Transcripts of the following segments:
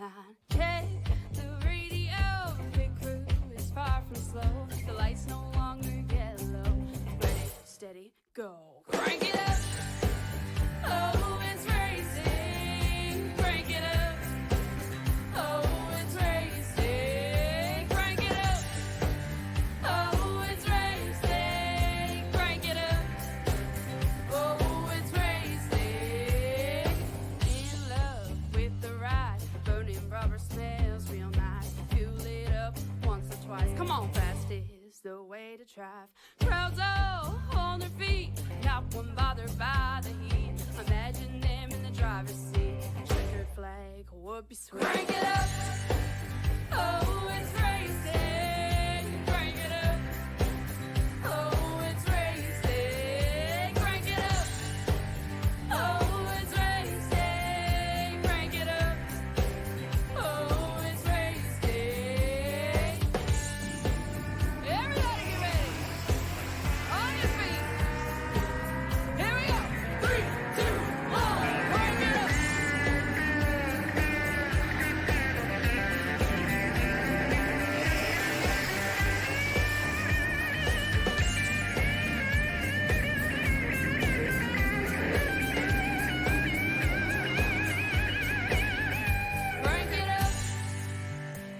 line. Check the radio, pit crew is far from slow. The lights no longer yellow. Ready, steady, go. Crank it up. Oh, it's racing. Crank it up. Oh, it's racing. Crank it up. Oh, it's racing. Crank it up. Oh, it's racing. In love with the ride. Burning rubber smells real nice. Fuel it up once or twice. Come on, fast is the way to drive. Crowds all on their feet, not one bothered by the heat. Imagine them in the driver's seat. Checkered flag would be sweet. Crank it up. Oh, it's racing. Crank it up. Oh, it's racing. Crank it up. Oh, it's racing. Crank it up. Oh, it's racing. Everybody get ready. On your feet. Here we go. 3, 2, 1. Crank it up. Crank it up.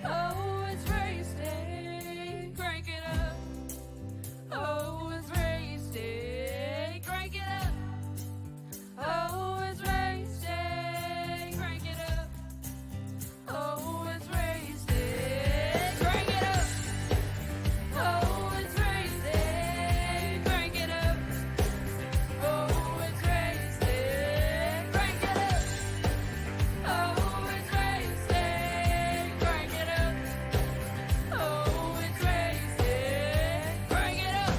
Oh, it's racing. Crank it up. Oh, it's racing. Crank it up. Oh, it's racing. Crank it up. Oh, it's racing. Crank it up. Oh, it's racing. Crank it up. Oh, it's racing. Crank it up. Oh, it's racing. Crank it up. Oh, it's racing. Crank it up.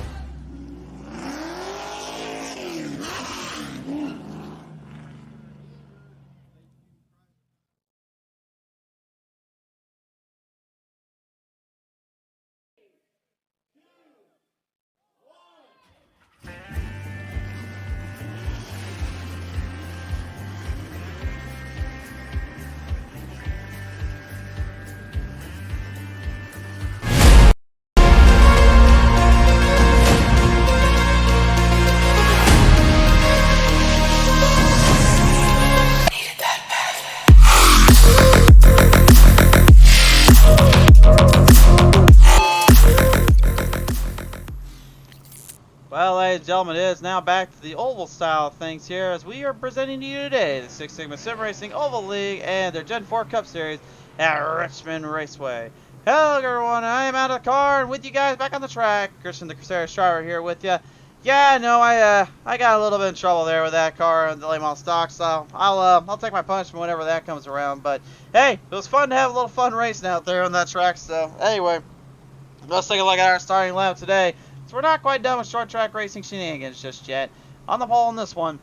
Well, ladies and gentlemen, it is now back to the oval style of things here as we are presenting to you today the Six Sigma Sim Racing Oval League and their Gen 4 Cup Series at Richmond Raceway. Hello everyone, I am out of the car and with you guys back on the track. Christian the Crusader driver here with you. Yeah, no, I got a little bit in trouble there with that car and the late model stock, so I'll take my punishment whenever that comes around. But hey, it was fun to have a little fun racing out there on that track. So anyway, let's take a look at our starting lineup today. So we're not quite done with short track racing shenanigans just yet. On the pole in this one,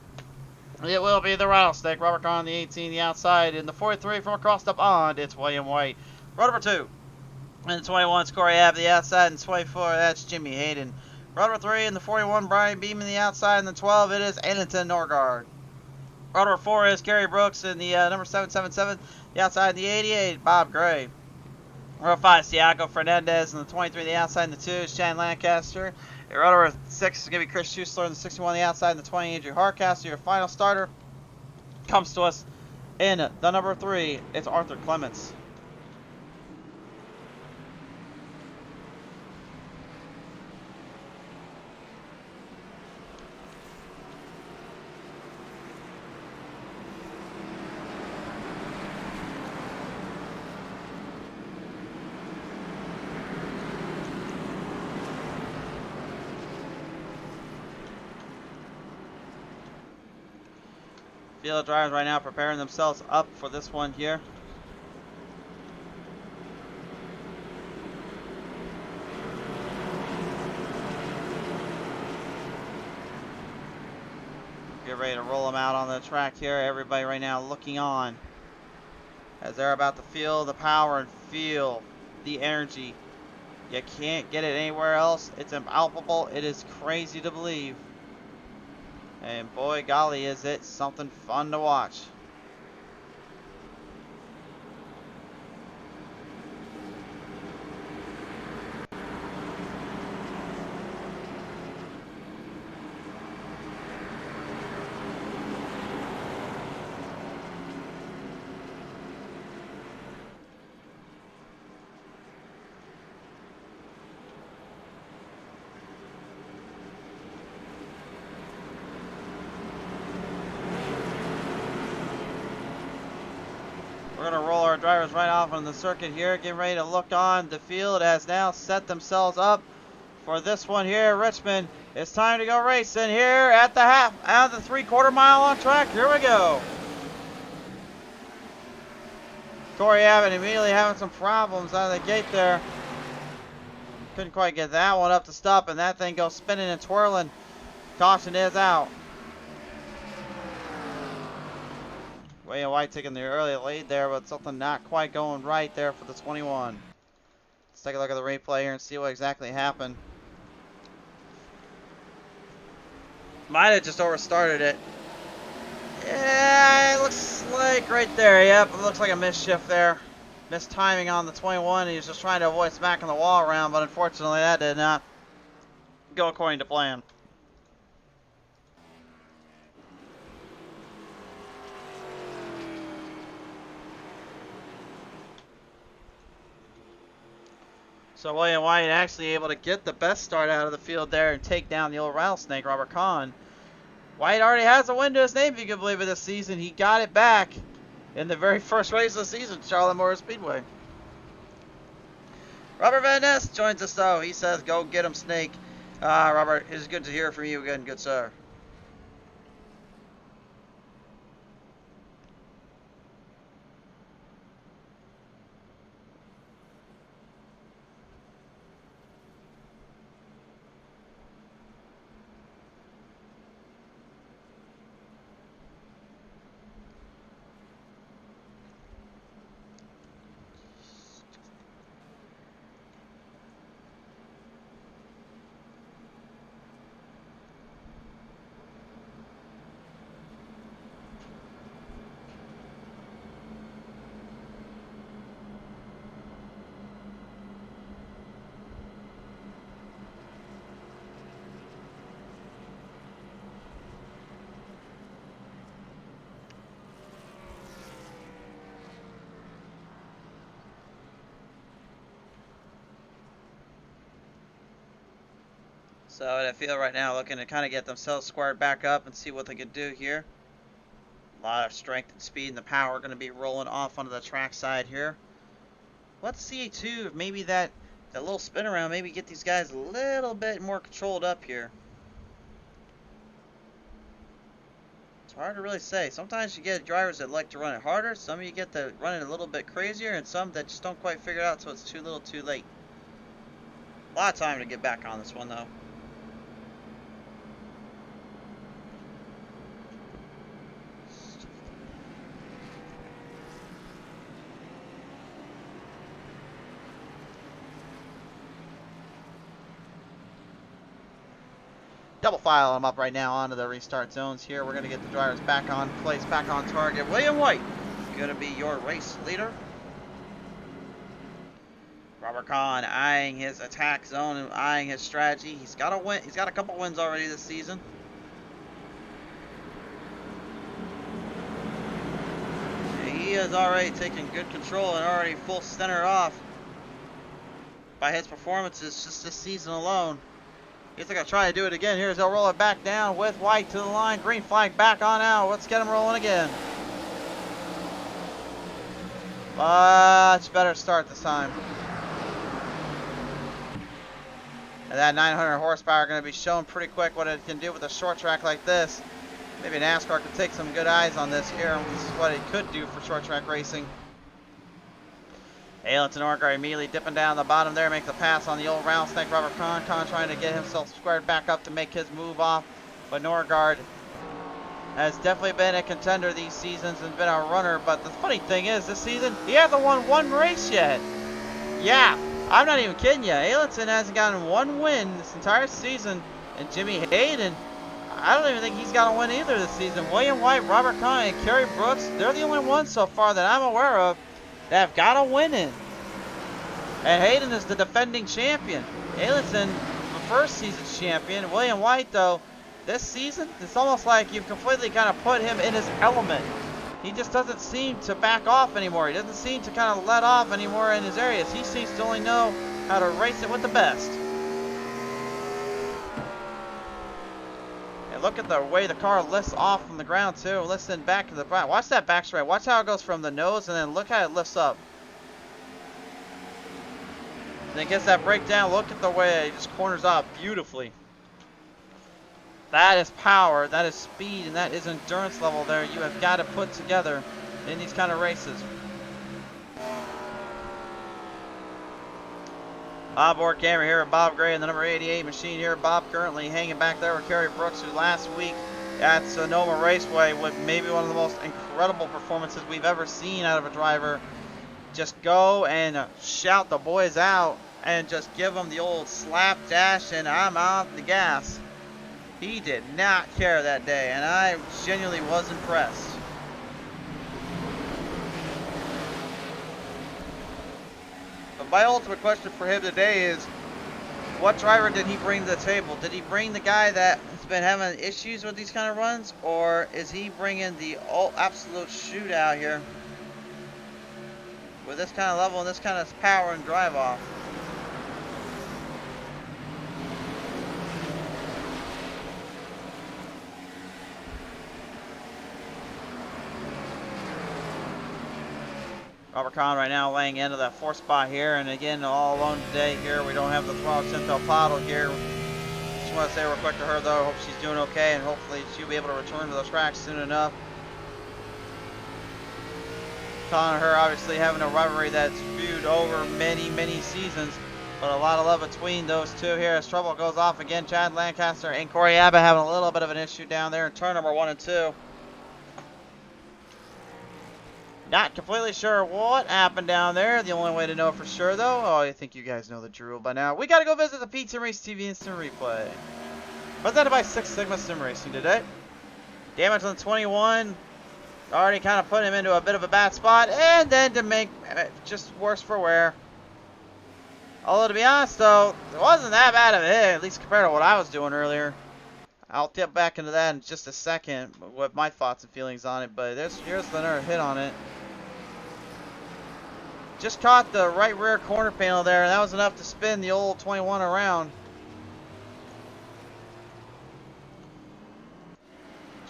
it will be the Rattlesnake, Robert Kahn, the 18, the outside. In the 43 from across the pond, it's William White. Row number 2. And the 21, it's Corey Abb, the outside. And 24, that's Jimmy Hayden. Row number 3, and the 41, Brian Beeman, the outside. And the 12, it is Annington Norgard. Row number 4 is Gary Brooks, and the number 777, the outside. And the 88, Bob Gray. Row 5, Thiago Fernandez, and the 23, the outside. And the 2 is Shan Lancaster. Row number 6 is going to be Chris Schuessler, and the 61, the outside. And the 20, Andrew Harcaster. Your final starter comes to us in the number 3. It's Arthur Clements. Field drivers right now preparing themselves up for this one here. Get ready to roll them out on the track here. Everybody right now looking on as they're about to feel the power and feel the energy. You can't get it anywhere else. It's impalpable. It is crazy to believe. And boy, golly, is it something fun to watch. we're going to roll our drivers right off on the circuit here. Getting ready to look on. The field has now set themselves up for this one here. Richmond, it's time to go racing here at the half, out of the 3/4 mile on track. Here we go. Corey Abbott immediately having some problems out of the gate there. Couldn't quite get that one up to stop, and that thing goes spinning and twirling. Caution is out. William White taking the early lead there, but something not quite going right there for the 21. Let's take a look at the replay here and see what exactly happened. Might have just overstarted it. Yeah, it looks like right there. Yep, it looks like a misshift there. Missed timing on the 21. He was just trying to avoid smacking the wall around, but unfortunately that did not go according to plan. So William White actually able to get the best start out of the field there and take down the old rattlesnake, Robert Kahn. White already has a win to his name, if you can believe it, this season. He got it back in the very first race of the season, Charlotte Motor Speedway. Robert Van Ness joins us, though. He says, go get him, Snake. Robert, it's good to hear from you again, good sir. So I feel right now looking to kind of get themselves squared back up and see what they can do here. A lot of strength and speed and the power going to be rolling off onto the track side here. Let's see too if maybe that little spin around maybe get these guys a little bit more controlled up here. It's hard to really say. Sometimes you get drivers that like to run it harder. Some of you get to run it a little bit crazier, and some that just don't quite figure it out so it's too little too late. A lot of time to get back on this one though. Double file them up right now onto the restart zones here. We're going to get the drivers back on place, back on target. William White going to be your race leader. Robert Kahn eyeing his attack zone and eyeing his strategy. He's got a win. He's got a couple wins already this season. He has already taken good control and already full center off by his performances just this season alone. He's going to try to do it again. Here's he'll roll it back down with White to the line. Green flag back on out. Let's get him rolling again. Much better start this time. And that 900 horsepower going to be showing pretty quick what it can do with a short track like this. Maybe NASCAR could take some good eyes on this here. This is what it could do for short track racing. Aylin to Norgard immediately dipping down the bottom there, makes a pass on the old rattlesnake. Robert Kahn trying to get himself squared back up to make his move off. But Norgard has definitely been a contender these seasons and been a runner. But the funny thing is, this season, he hasn't won one race yet. Yeah, I'm not even kidding you. Aylinson hasn't gotten one win this entire season. And Jimmy Hayden, I don't even think he's got a win either this season. William White, Robert Kahn, and Kerry Brooks, they're the only ones so far that I'm aware of that have got a win in. And Hayden is the defending champion. Aylinson, the first season's champion. William White, though, this season, it's almost like you've completely kind of put him in his element. He just doesn't seem to back off anymore. He doesn't seem to kind of let off anymore in his areas. He seems to only know how to race it with the best. And And look at the way the car lifts off from the ground too. Listen back to the back. Watch that back straight. Watch how it goes from the nose and then look how it lifts up. Then it gets that breakdown. Look at the way it just corners off beautifully. That is power, that is speed, and that is endurance level there you have got to put together in these kind of races. Onboard camera here at Bob Gray and the number 88 machine here. Bob currently hanging back there with Kerry Brooks, who last week at Sonoma Raceway with maybe one of the most incredible performances we've ever seen out of a driver. Just go and shout the boys out and just give them the old slap dash and I'm on the gas. He did not care that day, and I genuinely was impressed. But my ultimate question for him today is, what driver did he bring to the table? Did he bring the guy that has been having issues with these kind of runs, or is he bringing the absolute shootout here with this kind of level and this kind of power and drive off? Robert Kahn right now laying into that fourth spot here, and again all alone today here. We don't have the throttle Chantal Paddle here. Just want to say real quick to her though, hope she's doing okay, and hopefully she'll be able to return to the track soon enough. Kahn and her obviously having a rivalry that's viewed over many seasons, but a lot of love between those two here as trouble goes off again. Chad Lancaster and Corey Abbott having a little bit of an issue down there in turn number 1 and 2. Not completely sure what happened down there. The only way to know for sure, though, oh, I think you guys know the drill by now. We got to go visit the Pizza Race TV Instant Replay. Presented by Six Sigma Sim Racing today. Damage on 21. Already kind of put him into a bit of a bad spot. And then to make it just worse for wear. Although, to be honest, though, it wasn't that bad of a hit, at least compared to what I was doing earlier. I'll dip back into that in just a second with my thoughts and feelings on it. But here's another hit on it. Just caught the right rear corner panel there, and that was enough to spin the old 21 around.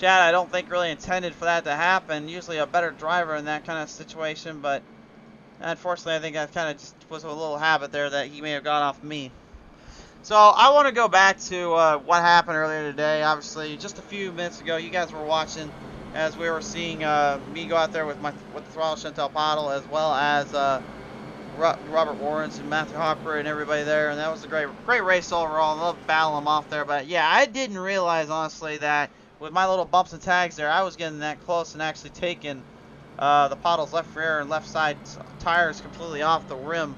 Chad, I don't think really intended for that to happen. Usually a better driver in that kind of situation, but unfortunately I think that kind of just was a little habit there that he may have got off me. So I want to go back to what happened earlier today. Obviously, just a few minutes ago, you guys were watching as we were seeing me go out there with the throttle Chantal Paddle, as well as Robert Warrens and Matthew Hopper and everybody there, and that was a great race overall. I love battling them off there, but yeah, I didn't realize honestly that with my little bumps and tags there, I was getting that close and actually taking the Paddle's left rear and left side tires completely off the rim.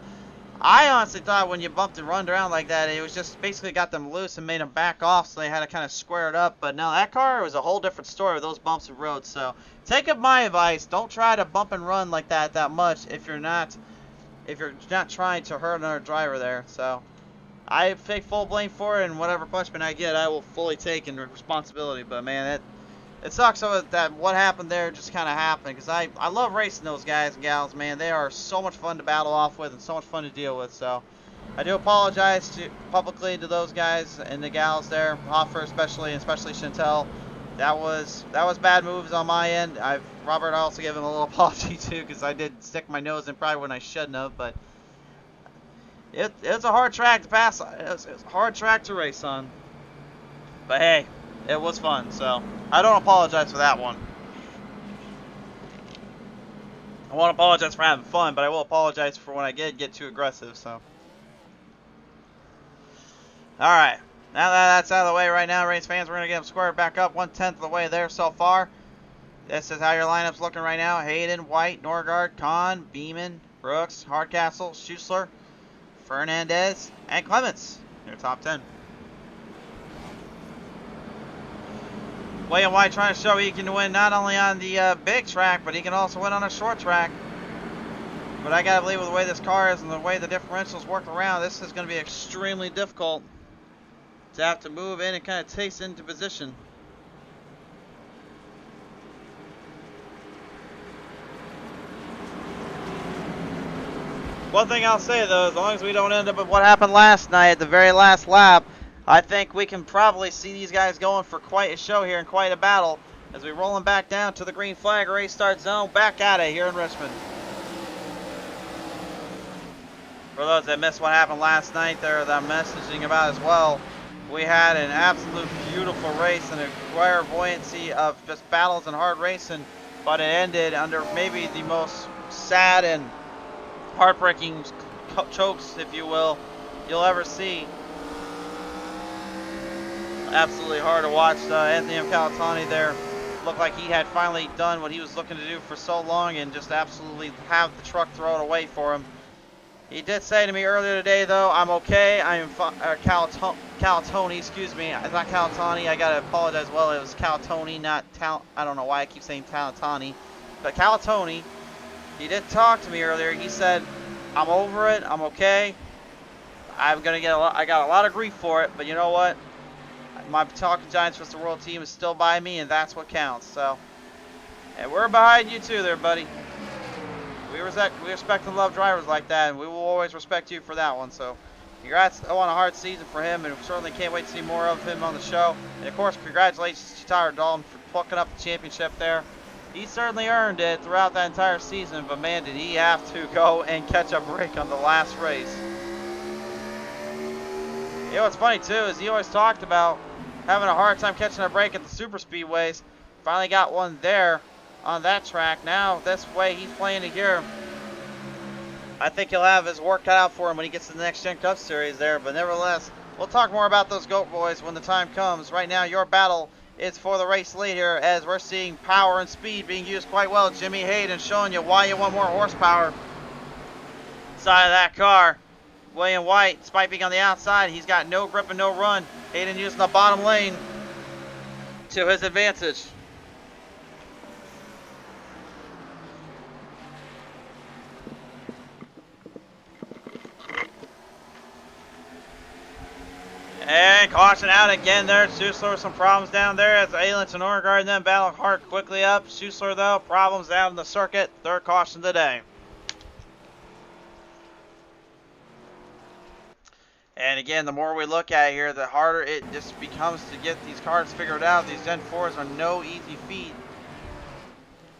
I honestly thought when you bumped and run around like that, it was just basically got them loose and made them back off, so they had to kind of square it up. But now that car was a whole different story with those bumps and roads. So take up my advice: don't try to bump and run like that much if you're not trying to hurt another driver there. So I take full blame for it, and whatever punishment I get, I will fully take in responsibility. But man, it sucks that what happened there just kind of happened, because I love racing those guys and gals, man. They are so much fun to battle off with and so much fun to deal with. So I do apologize publicly to those guys and the gals there, Hoffer especially, and especially Chantel. That was bad moves on my end. Robert, I also gave him a little apology too, because I did stick my nose in probably when I shouldn't have. But it's a hard track to pass. It's a hard track to race on. But hey, it was fun, so I don't apologize for that one. I won't apologize for having fun, but I will apologize for when I get too aggressive, so. Alright, now that that's out of the way right now, race fans, we're going to get them squared back up 1/10 of the way there so far. This is how your lineup's looking right now. Hayden, White, Norgard, Kahn, Beeman, Brooks, Hardcastle, Schuessler, Fernandez, and Clements. Your top 10. William White trying to show he can win not only on the big track, but he can also win on a short track. But I gotta believe with the way this car is and the way the differentials work around, this is going to be extremely difficult to have to move in and kind of taste into position. One thing I'll say though, as long as we don't end up with what happened last night at the very last lap, I think we can probably see these guys going for quite a show here and quite a battle as we roll them back down to the green flag race start zone. Back at it here in Richmond. For those that missed what happened last night there that I'm messaging about as well, we had an absolute beautiful race and a clairvoyancy of just battles and hard racing, but it ended under maybe the most sad and heartbreaking chokes, if you will, you'll ever see. Absolutely hard to watch Anthony Calatani there. Looked like he had finally done what he was looking to do for so long and just absolutely have the truck throw it away for him. He did say to me earlier today, though, I'm okay. I am Calatoni, excuse me. It's not Calatani. I gotta apologize. Well, it was Calatoni, not I don't know why I keep saying Calatani, but Calatoni. He did talk to me earlier. He said, I'm over it. I'm okay. I'm gonna get I got a lot of grief for it, but you know what? My Talking Giants vs. the World team is still by me, and that's what counts. So, and we're behind you too, there, buddy. We respect and love drivers like that, and we will always respect you for that one. So, congrats on a hard season for him, and certainly can't wait to see more of him on the show. And of course, congratulations to Tyler Dalton for plucking up the championship there. He certainly earned it throughout that entire season, but man, did he have to go and catch a break on the last race. You know what's funny too is he always talked about having a hard time catching a break at the super speedways. Finally got one there on that track. Now this way he's playing it here. I think he'll have his work cut out for him when he gets to the next Gen Cup Series there. But nevertheless, we'll talk more about those GOAT boys when the time comes. Right now, your battle is for the race lead here as we're seeing power and speed being used quite well. Jimmy Hayden showing you why you want more horsepower side of that car. William White spiking on the outside. He's got no grip and no run. Hayden using the bottom lane to his advantage. And caution out again there. Schuessler with some problems down there as Ailents and Oregaard and then battle hard quickly up. Schuessler though, problems out in the circuit. Third caution today. And again, the more we look at it here, the harder it just becomes to get these cars figured out. These Gen 4s are no easy feat.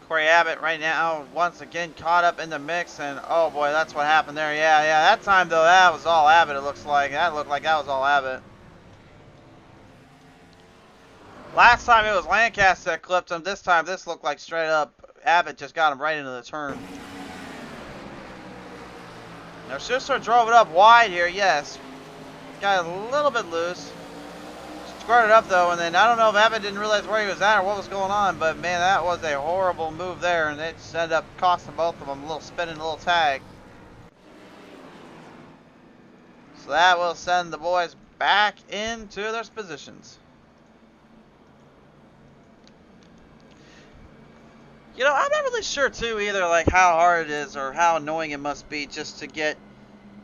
Corey Abbott right now, once again, caught up in the mix. And, oh boy, that's what happened there. Yeah, that time, though, that was all Abbott, it looks like. That looked like that was all Abbott. Last time it was Lancaster that clipped him. This time, this looked like straight up Abbott just got him right into the turn. Now, Schuessler drove it up wide here, yes. Got a little bit loose. Squared it up though, and then I don't know if Abbott didn't realize where he was at or what was going on, but man, that was a horrible move there, and it just ended up costing both of them a little spinning, a little tag. So that will send the boys back into their positions. You know, I'm not really sure too either, like how hard it is or how annoying it must be just to get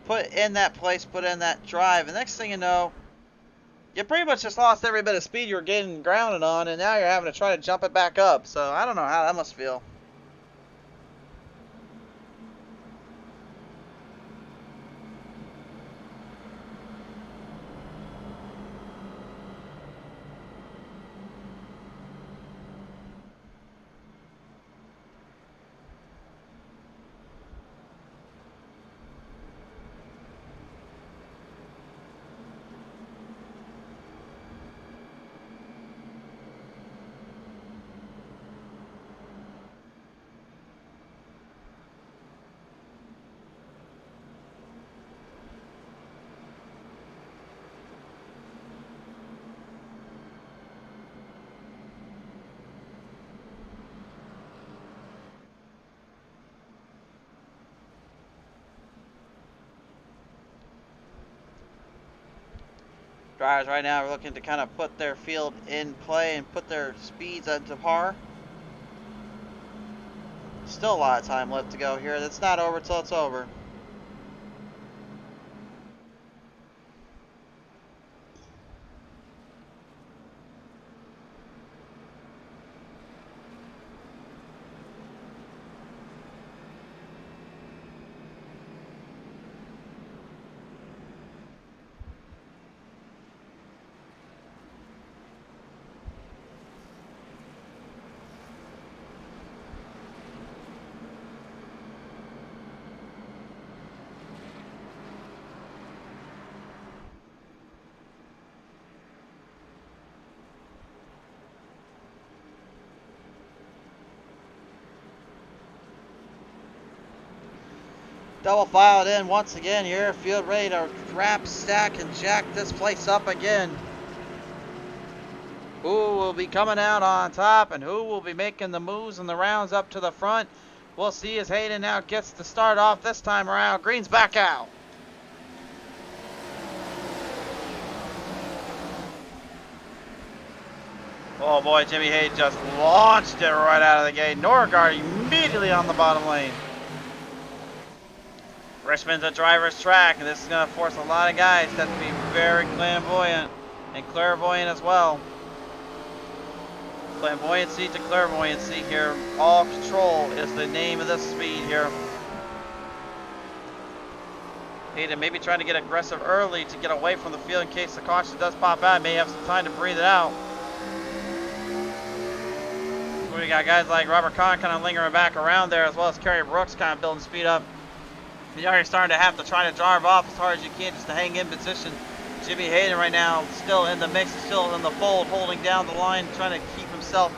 put in that place, put in that drive. And next thing you know, you pretty much just lost every bit of speed you were getting grounded on, and now you're having to try to jump it back up. So I don't know how that must feel. Drivers right now are looking to kind of put their field in play and put their speeds into par. Still a lot of time left to go here. It's not over till it's over. Double filed in once again here. Field ready to wrap, stack, and jack this place up again. Who will be coming out on top and who will be making the moves and the rounds up to the front? We'll see as Hayden now gets to start off this time around. Green's back out. Oh boy, Jimmy Hayden just launched it right out of the gate. Norgard immediately on the bottom lane. Richmond's a driver's track, and this is going to force a lot of guys to have to be very flamboyant and clairvoyant as well. Flamboyancy to clairvoyancy here. All control is the name of this speed here. Hayden maybe trying to get aggressive early to get away from the field in case the caution does pop out. May have some time to breathe it out. We got guys like Robert Kahn kind of lingering back around there, as well as Kerry Brooks kind of building speed up. You're already starting to have to try to drive off as hard as you can just to hang in position. Jimmy Hayden right now still in the mix, still in the fold, holding down the line, trying to keep himself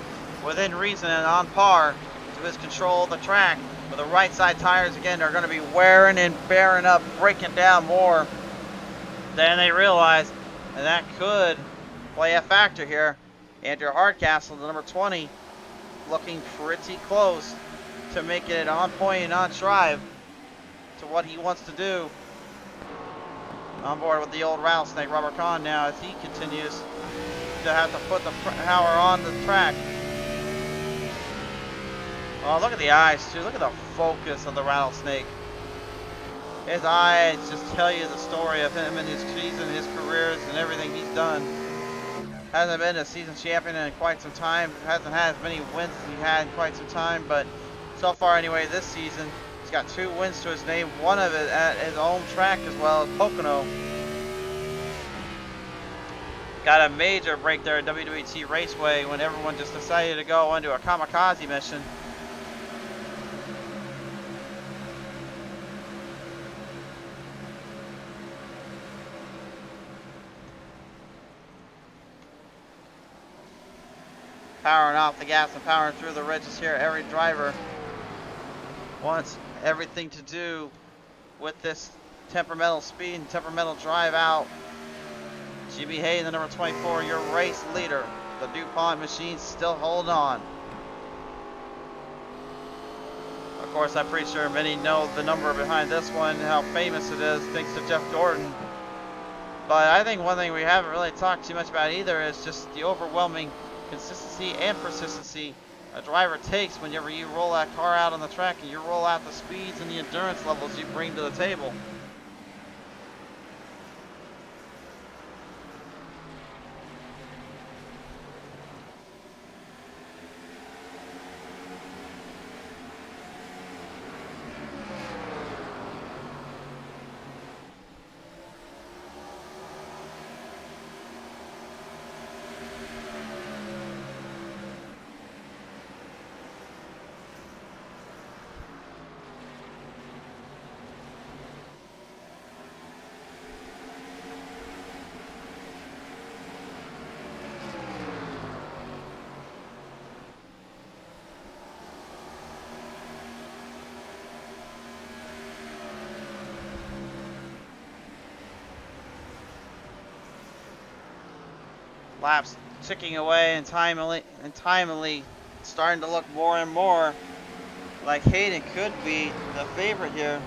within reason and on par to his control of the track. But the right side tires again are going to be wearing and bearing up, breaking down more than they realize, and that could play a factor here. Andrew Hardcastle, the number 20, looking pretty close to making it on point and on drive to what he wants to do. On board with the old rattlesnake, Robert Kahn now, as he continues to have to put the power on the track. Oh, look at the eyes too. Look at the focus of the rattlesnake. His eyes just tell you the story of him and his season, his careers, and everything he's done. Hasn't been a season champion in quite some time. Hasn't had as many wins as he had in quite some time, but so far anyway this season, he's got 2 wins to his name, one of it at his own track as well as Pocono. Got a major break there at WWT Raceway when everyone just decided to go into a kamikaze mission. Powering off the gas and powering through the ridges here. Every driver wants everything to do with this temperamental speed and temperamental drive out. Jimmy Hayden, the number 24, your race leader. The DuPont machines still hold on. Of course, I'm pretty sure many know the number behind this one, how famous it is, thanks to Jeff Gordon. But I think one thing we haven't really talked too much about either is just the overwhelming consistency and persistency a driver takes whenever you roll that car out on the track and you roll out the speeds and the endurance levels you bring to the table. Laps ticking away and timely starting to look more and more like Hayden could be the favorite here.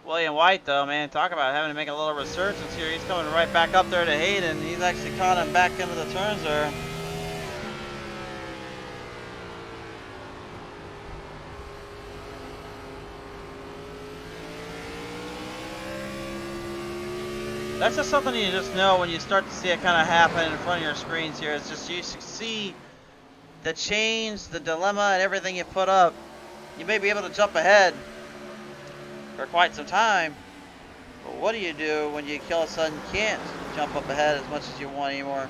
William White, though, man, talk about having to make a little resurgence here. He's coming right back up there to Hayden. He's actually caught him back into the turns there. That's just something you just know when you start to see it kind of happen in front of your screens here. It's just you see the change, the dilemma, and everything you put up. You may be able to jump ahead for quite some time, but what do you do when you all of a sudden can't jump up ahead as much as you want anymore?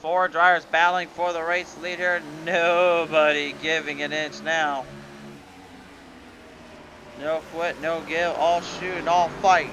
Four drivers battling for the race leader. Nobody giving an inch now. No quit, no give, all shoot and all fight.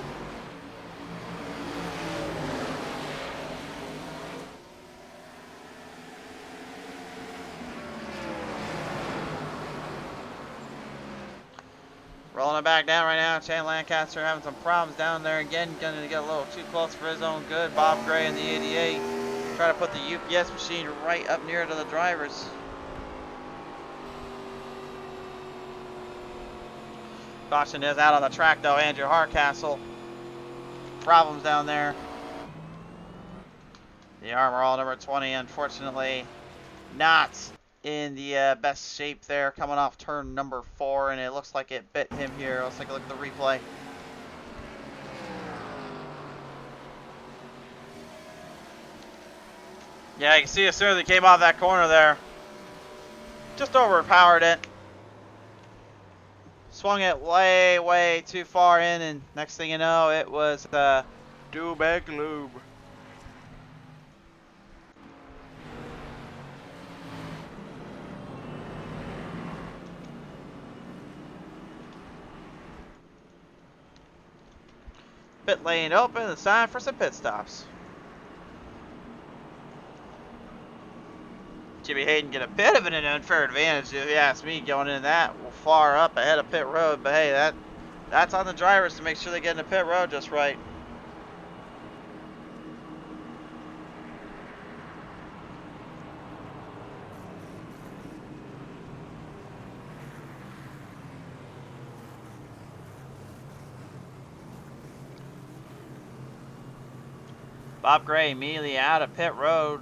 Rolling it back down right now. Shane Lancaster having some problems down there again. Going to get a little too close for his own good. Bob Gray in the 88. Try to put the UPS machine right up near to the drivers. Caution is out on the track though. Andrew Hardcastle. Problems down there. The Armor All number 20, unfortunately, not in the best shape there, coming off turn number 4, and it looks like it bit him here. Let's take a look at the replay. Yeah, you can see as soon as he came off that corner there, just overpowered it. Swung it way, way too far in, and next thing you know, it was do-bag lube. Pit lane open, it's time for some pit stops. Jimmy Hayden get a bit of an unfair advantage, if you ask me, going in that far up ahead of pit road. But hey, that's on the drivers to make sure they get in the pit road just right. Bob Gray immediately out of pit road,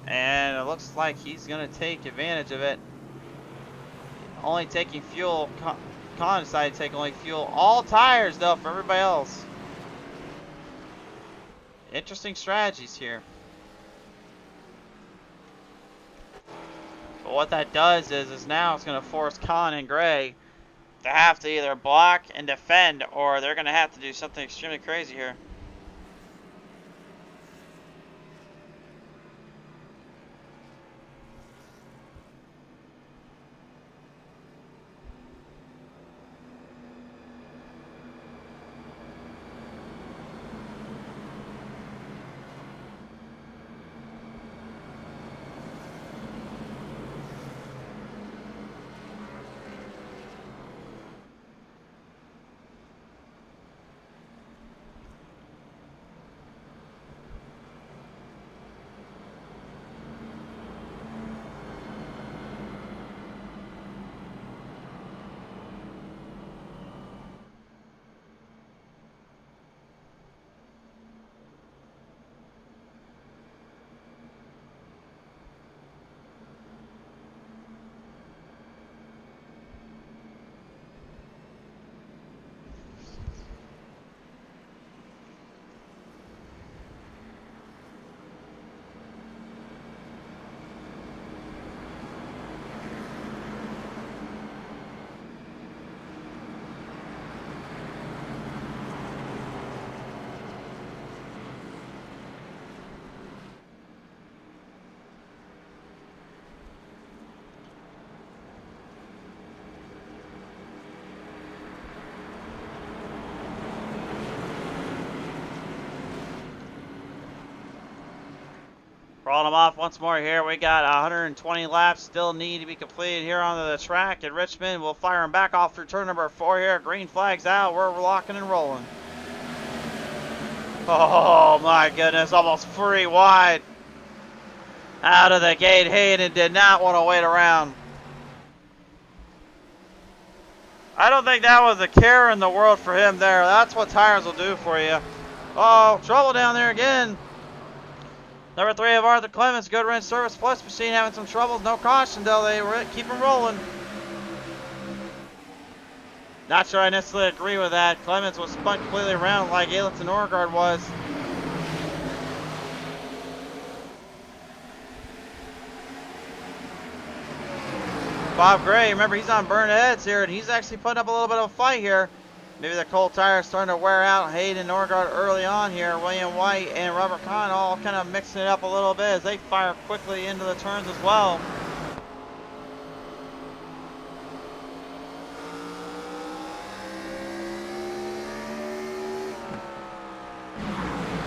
and it looks like he's going to take advantage of it. Only taking fuel. Con decided to take only fuel. All tires, though, for everybody else. Interesting strategies here. But what that does is now it's going to force Con and Gray to have to either block and defend, or they're going to have to do something extremely crazy here. Rolling them off once more here. We got 120 laps still need to be completed here on the track at Richmond. We'll fire them back off through turn number 4 here. Green flag's out. We're locking and rolling. Oh my goodness, almost free wide. Out of the gate, Hayden did not want to wait around. I don't think that was a care in the world for him there. That's what tires will do for you. Oh, trouble down there again. Number 3 of Arthur Clements, good run service plus machine, having some troubles. No caution though. They keep him rolling. Not sure I necessarily agree with that. Clements was spun completely around like Ailton Norgard was. Bob Gray, remember he's on burn heads here, and he's actually putting up a little bit of a fight here. Maybe the cold tire is starting to wear out. Hayden Norgard early on here. William White and Robert Kahn all kind of mixing it up a little bit as they fire quickly into the turns as well.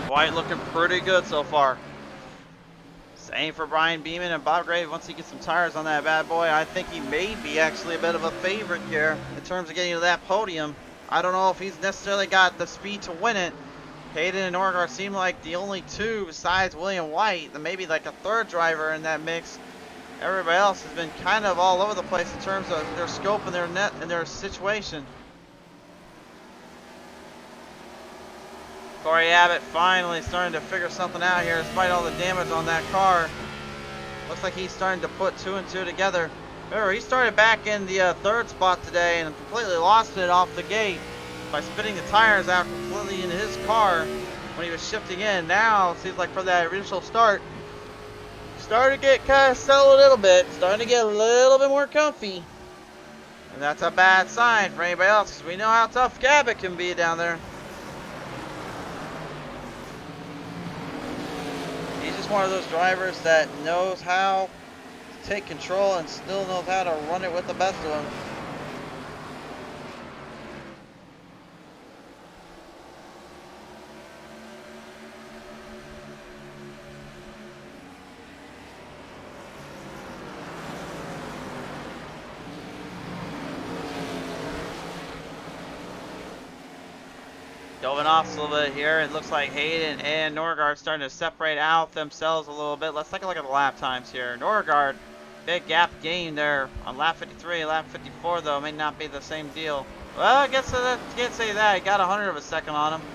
White looking pretty good so far. Same for Brian Beeman and Bob Gray. Once he gets some tires on that bad boy, I think he may be actually a bit of a favorite here in terms of getting to that podium. I don't know if he's necessarily got the speed to win it. Hayden and Norgard seem like the only two besides William White, maybe like a third driver in that mix. Everybody else has been kind of all over the place in terms of their scope and their net and their situation. Corey Abbott finally starting to figure something out here despite all the damage on that car. Looks like he's starting to put 2 and 2 together. Remember, he started back in the third spot today and completely lost it off the gate by spinning the tires out completely in his car when he was shifting in. Now, it seems like for that initial start, starting to get kind of settled a little bit, starting to get a little bit more comfy. And that's a bad sign for anybody else because we know how tough Abbott can be down there. He's just one of those drivers that knows how to take control and still knows how to run it with the best of them. Going off a little bit here, it looks like Hayden and Norgard starting to separate out themselves a little bit. Let's take a look at the lap times here. Norgard, big gap gain there on lap 53. Lap 54, though, may not be the same deal. Well, I guess I can't say that. He got 100 of a second on him.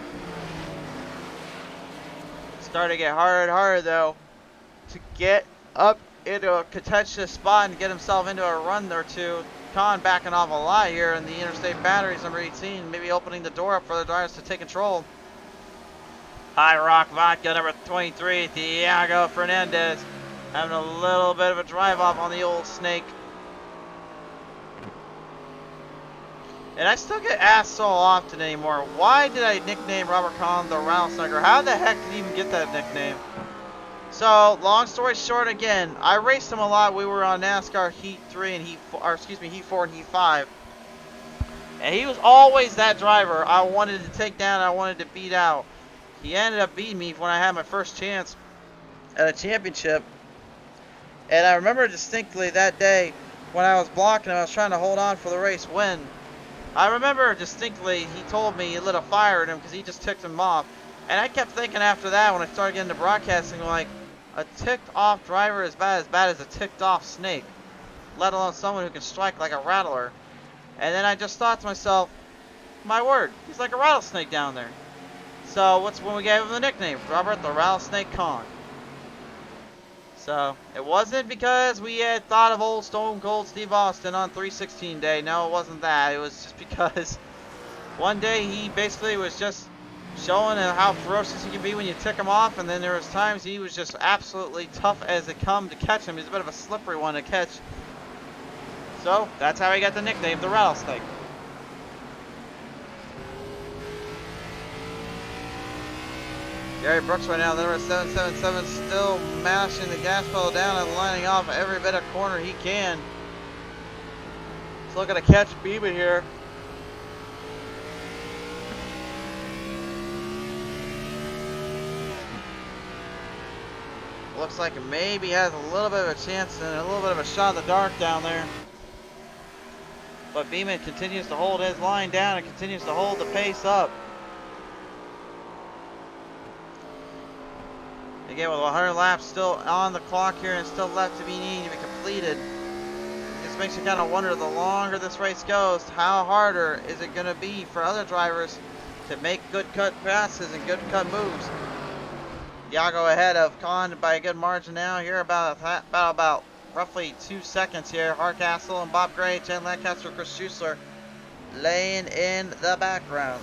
Starting to get harder and harder, though, to get up into a contentious spot and get himself into a run or two. Kahn backing off a lot here in the interstate batteries, number 18, maybe opening the door up for the drivers to take control. High Rock Vodka, number 23, Thiago Fernandez, having a little bit of a drive off on the old snake. And I still get asked so often anymore, why did I nickname Robert Kahn the Rattlesnake? How the heck did he even get that nickname? So, long story short, again, I raced him a lot. We were on NASCAR Heat 3 and Heat 4, Heat 4 and Heat 5. And he was always that driver I wanted to take down, I wanted to beat out. He ended up beating me when I had my first chance at a championship. And I remember distinctly that day when I was blocking him, I was trying to hold on for the race win. I remember distinctly he told me he lit a fire in him because he just ticked him off. And I kept thinking after that when I started getting into broadcasting, like, a ticked off driver is bad as a ticked off snake, let alone someone who can strike like a rattler. And then I just thought to myself, my word, he's like a rattlesnake down there. So what's when we gave him the nickname, Robert the Rattlesnake Kahn. So it wasn't because we had thought of old Stone Cold Steve Austin on 316 day. No, it wasn't that. It was just because one day he basically was just showing how ferocious he can be when you tick him off, and then there was times he was just absolutely tough as it come to catch him. He's a bit of a slippery one to catch. So that's how he got the nickname, the Rattlesnake. Gary Brooks right now, number 777, still mashing the gas pedal down and lining off every bit of corner he can. He's looking to catch Beeman here. Looks like it maybe has a little bit of a chance and a little bit of a shot in the dark down there. But Beeman continues to hold his line down and continues to hold the pace up. Again, with 100 laps still on the clock here and still left to be needed to be completed. It just makes you kind of wonder, the longer this race goes, how harder is it going to be for other drivers to make good cut passes and good cut moves. Yago ahead of Khan by a good margin now. Here about roughly 2 seconds here. Hardcastle and Bob Gray, Jen Lancaster, Chris Schuessler laying in the background.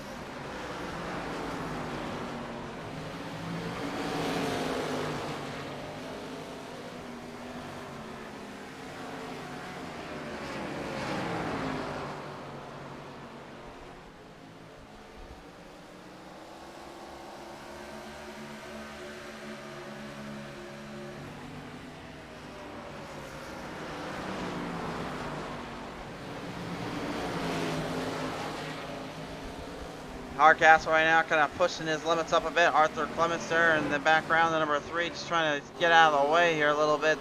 Hardcastle right now kind of pushing his limits up a bit. Arthur Clements there in the background, the number 3, just trying to get out of the way here a little bit.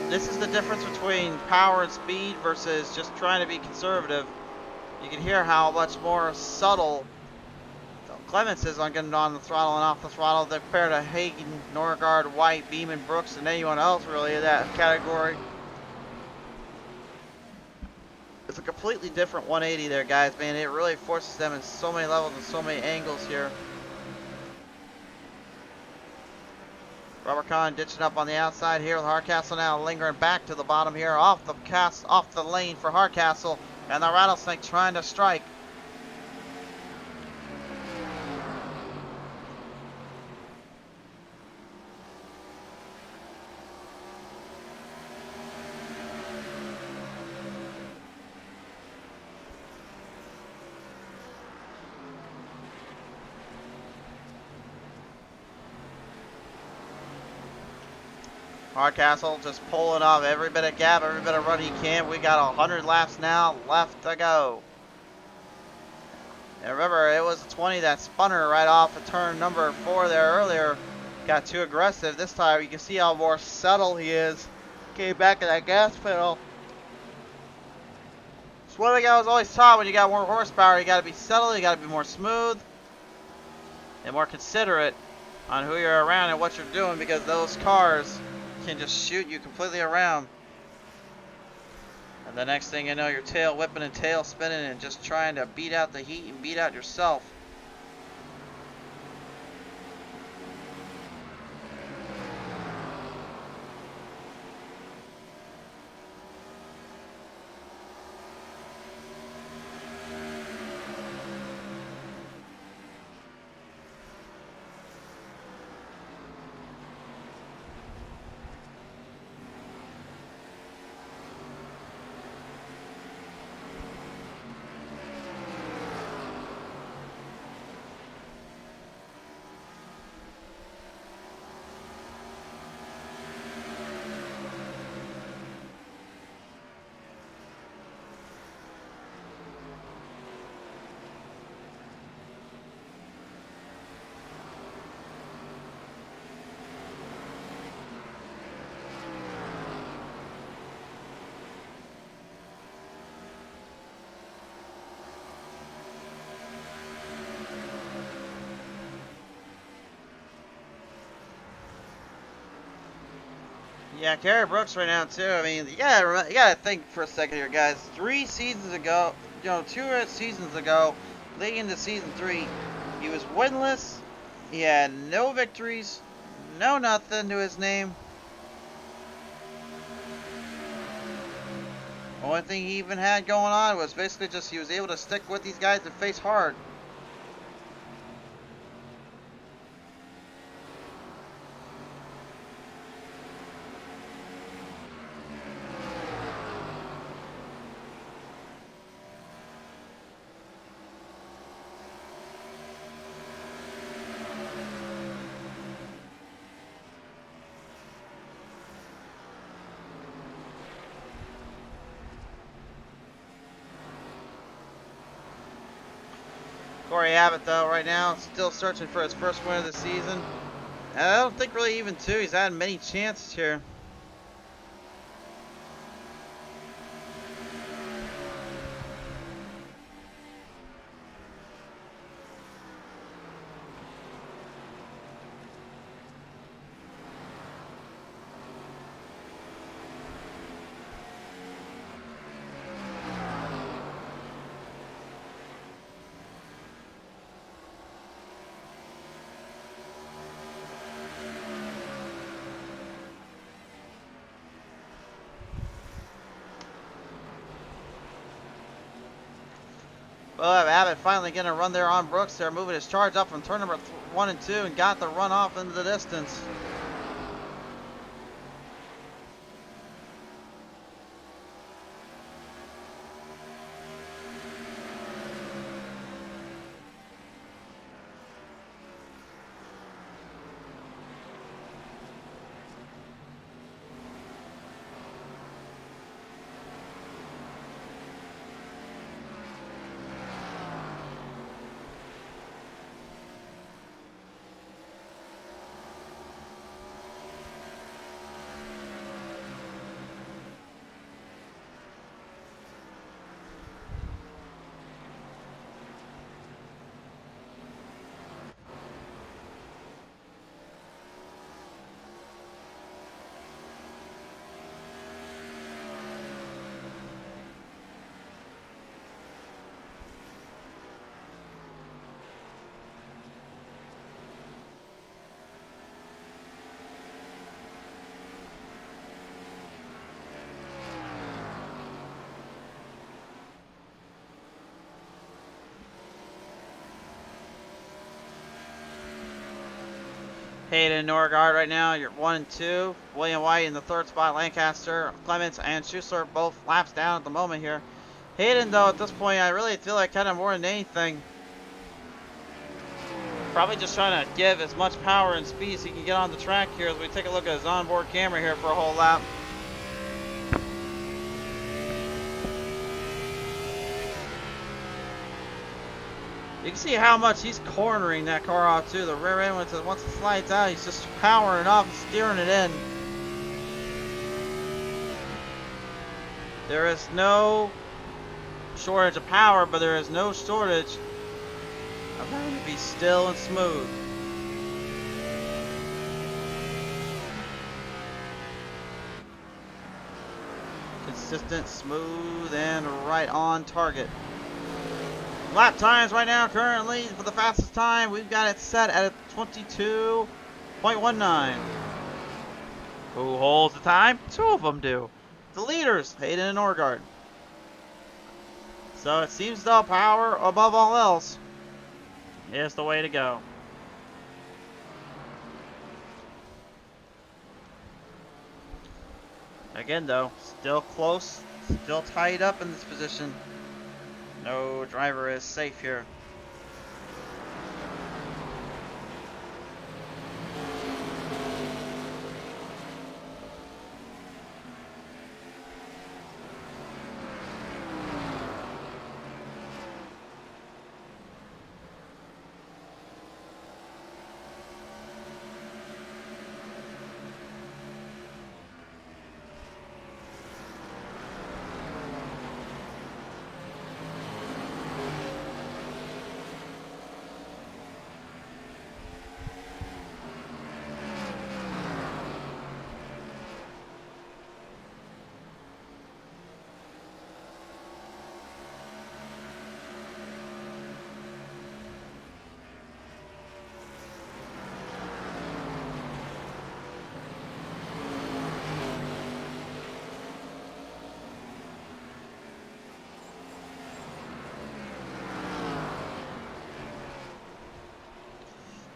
This is the difference between power and speed versus just trying to be conservative. You can hear how much more subtle Clements is on getting on the throttle and off the throttle compared to Hagen, Norgard, White, Beeman, Brooks, and anyone else really in that category. It's a completely different 180 there, guys, man. It really forces them in so many levels and so many angles here. Robert Kahn ditching up on the outside here with Hardcastle now lingering back to the bottom here, off the lane for Hardcastle, and the Rattlesnake trying to strike. Hardcastle just pulling off every bit of gap, every bit of run he can. We got 100 laps now left to go. And remember, it was 20 that spun her right off of turn number 4 there earlier. Got too aggressive. This time you can see how more subtle he is. Came back to that gas pedal. It's one thing I was always taught: when you got more horsepower, you got to be subtle, you got to be more smooth, and more considerate on who you're around and what you're doing, because those cars can just shoot you completely around. And the next thing you know, you're tail whipping and tail spinning and just trying to beat out the heat and beat out yourself. Yeah, Kerry Brooks right now too. I mean, you gotta think for a second here, guys. 3 seasons ago, 2 seasons ago, leading into season 3, he was winless. He had no victories, no nothing to his name. Only thing he even had going on was basically just he was able to stick with these guys and face hard. Corey Abbott, though, right now, still searching for his first win of the season. And I don't think really even 2. He's had many chances here. But Abbott finally getting a run there on Brooks there, moving his charge up from turn number 1 and 2 and got the run off into the distance. Hayden and Norgard right now, you're 1 and 2. William White in the 3rd spot. Lancaster, Clements, and Schussler both laps down at the moment here. Hayden, though, at this point, I really feel like kind of more than anything, probably just trying to give as much power and speed as he can get on the track here as we take a look at his onboard camera here for a whole lap. You can see how much he's cornering that car off too. The rear end, once it slides out, he's just powering it off and steering it in. There is no shortage of power, but there is no shortage of having to be still and smooth. Consistent, smooth, and right on target. Lap times right now, currently, for the fastest time, we've got it set at a 22.19. Who holds the time? 2 of them do. The leaders, Hayden and Norgard. So it seems though power above all else is the way to go. Again though, still close, still tied up in this position. No driver is safe here.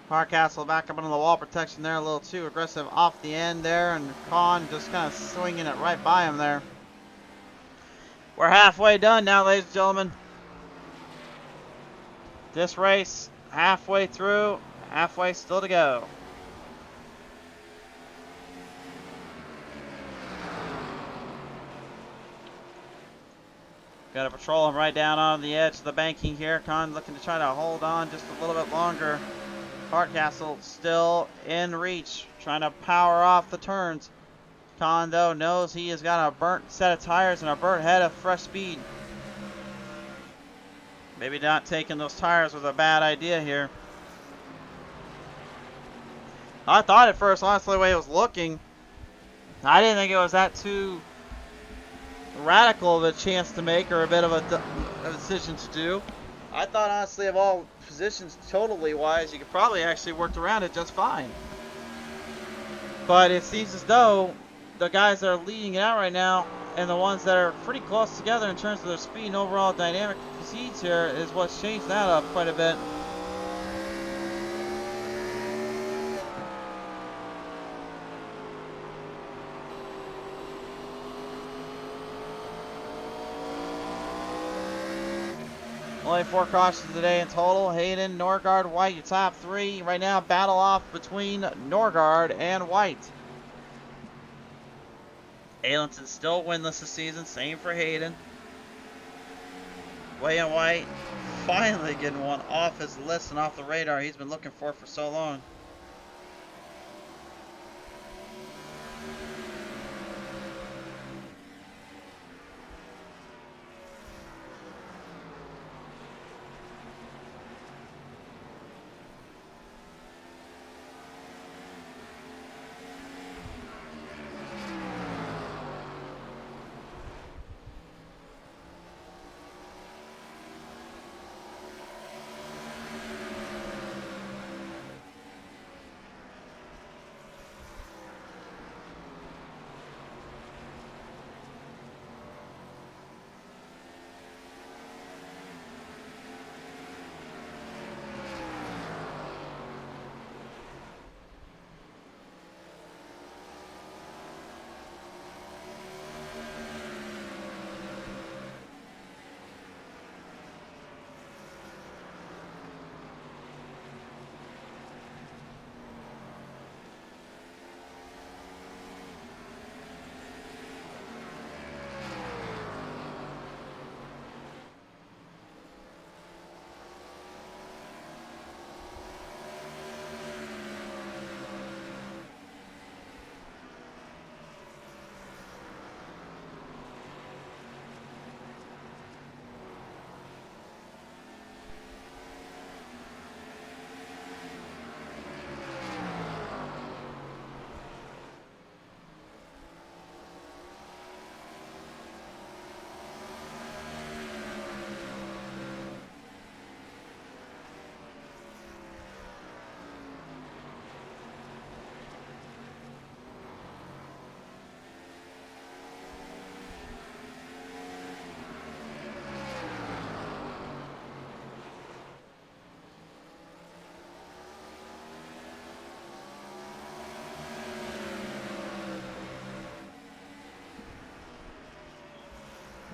Hardcastle back up into the wall protection there, a little too aggressive off the end there, and Kahn just kind of swinging it right by him there. We're halfway done now, ladies and gentlemen. This race, halfway through, halfway still to go. Got to patrol him right down on the edge of the banking here. Kahn looking to try to hold on just a little bit longer. Hardcastle still in reach, trying to power off the turns. Kahn, though, knows he has got a burnt set of tires and a burnt head of fresh speed. Maybe not taking those tires was a bad idea here. I thought at first, honestly, the way it was looking, I didn't think it was that too radical of a chance to make or a bit of a decision to do. I thought, honestly, of all positions totally wise, you could probably actually work around it just fine. But it seems as though the guys that are leading it out right now and the ones that are pretty close together in terms of their speed and overall dynamic speeds here is what's changed that up quite a bit. Only 4 cautions today in total. Hayden, Norgard, White, your top 3. Right now, battle off between Norgard and White. Ailenson's still winless this season. Same for Hayden. Way and White finally getting one off his list and off the radar he's been looking for so long.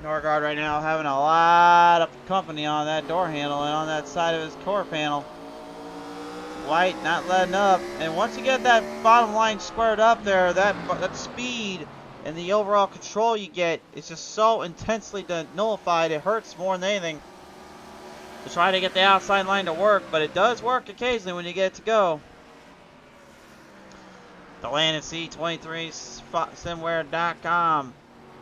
Norgard right now having a lot of company on that door handle and on that side of his core panel. White not letting up, and once you get that bottom line squared up there, that speed and the overall control you get is just so intensely nullified. It hurts more than anything to try to get the outside line to work, but it does work occasionally when you get it to go. The Landon C23 Simware.com.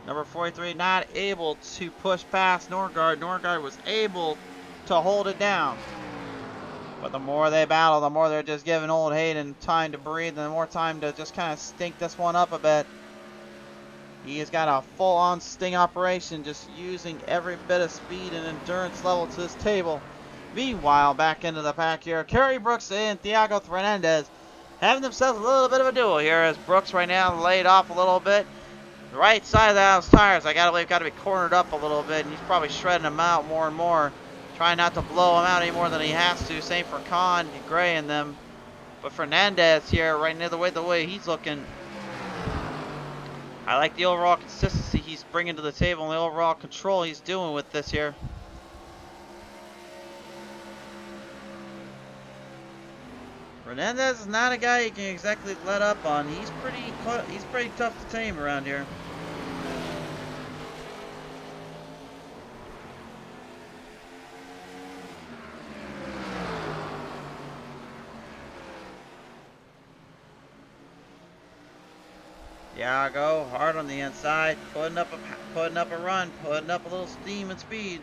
Number 43 not able to push past Norgard. Norgard was able to hold it down. But the more they battle, the more they're just giving old Hayden time to breathe and the more time to just kind of stink this one up a bit. He has got a full-on sting operation, just using every bit of speed and endurance level to his table. Meanwhile, back into the pack here, Kerry Brooks and Thiago Fernandez having themselves a little bit of a duel here as Brooks right now laid off a little bit. The right side of the house tires, I gotta believe, got to be cornered up a little bit, and he's probably shredding them out more and more. Trying not to blow him out any more than he has to. Same for Khan, Gray, and them. But Fernandez here, right near the way he's looking. I like the overall consistency he's bringing to the table and the overall control he's doing with this here. Fernandez is not a guy you can exactly let up on. He's pretty tough to tame around here. Thiago hard on the inside, putting up a run, putting up a little steam and speed.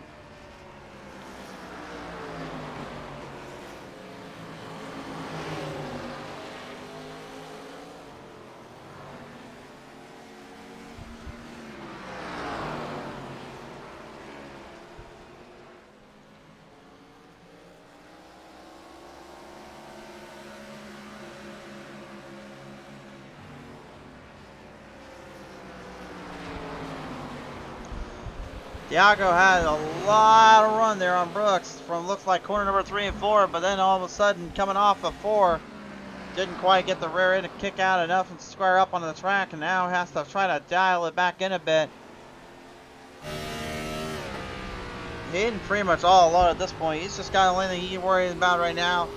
Thiago had a lot of run there on Brooks from looks like corner number 3 and 4, but then all of a sudden coming off of 4, didn't quite get the rear end to kick out enough and square up onto the track, and now has to try to dial it back in a bit. Hayden pretty much all alone at this point. He's just got the only thing he's worried about right now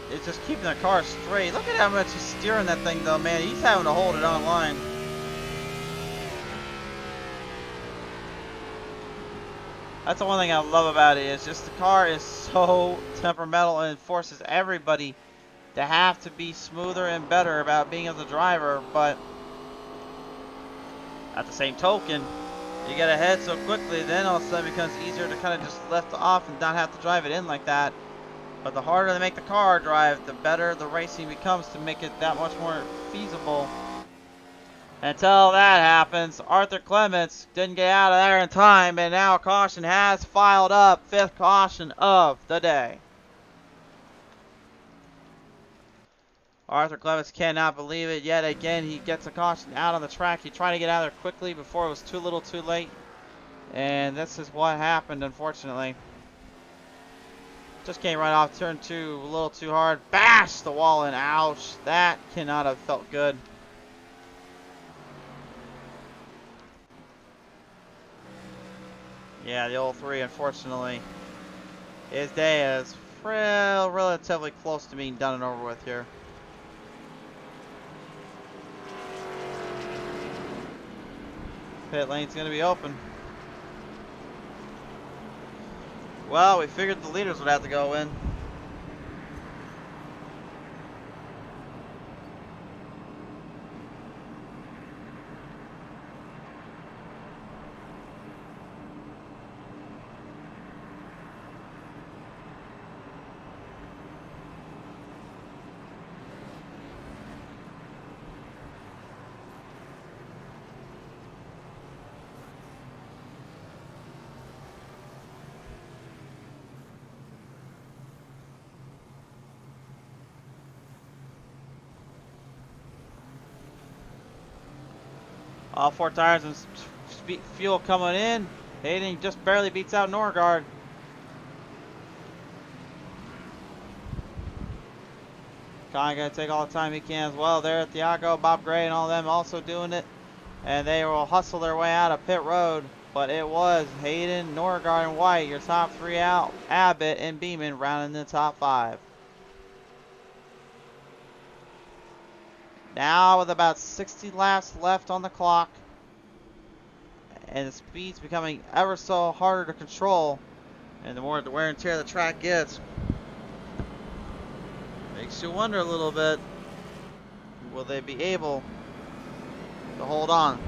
is just keeping the car straight. Look at how much he's steering that thing though, man. He's having to hold it on line. That's the one thing I love about it, is just the car is so temperamental and forces everybody to have to be smoother and better about being as a driver, but at the same token, you get ahead so quickly, then all of a sudden it becomes easier to kind of just lift off and not have to drive it in like that. But the harder they make the car drive, the better the racing becomes to make it that much more feasible. Until that happens, Arthur Clements didn't get out of there in time, and now caution has filed up, 5th caution of the day. Arthur Clements cannot believe it. Yet again, he gets a caution out on the track. He tried to get out of there quickly before it was too little too late. And this is what happened, unfortunately. Just came right off turn 2 a little too hard. Bashed the wall in. Ouch. That cannot have felt good. Yeah, the old 3, unfortunately. His day is relatively close to being done and over with here. Pit lane's going to be open. Well, we figured the leaders would have to go in. All 4 tires and fuel coming in. Hayden just barely beats out Norgard. Kind of going to take all the time he can as well. There at Thiago, Bob Gray, and all of them also doing it. And they will hustle their way out of pit road. But it was Hayden, Norgard, and White, your top 3 out. Abbott and Beeman rounding the top 5. Now with about 60 laps left on the clock, and the speed's becoming ever so harder to control, and the more the wear and tear the track gets, makes you wonder a little bit, will they be able to hold on?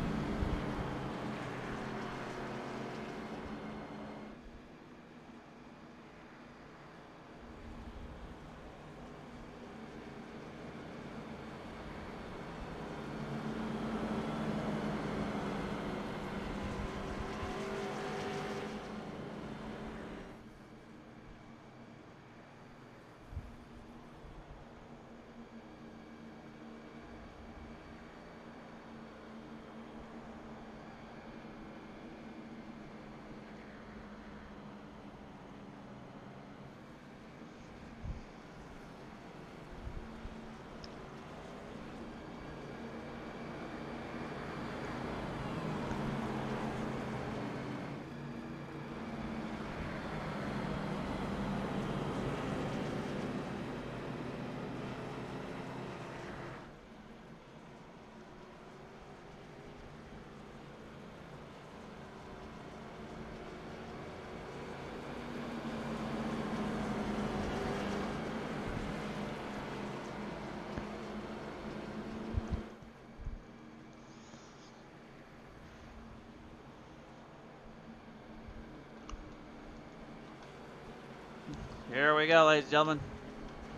Here we go, ladies and gentlemen.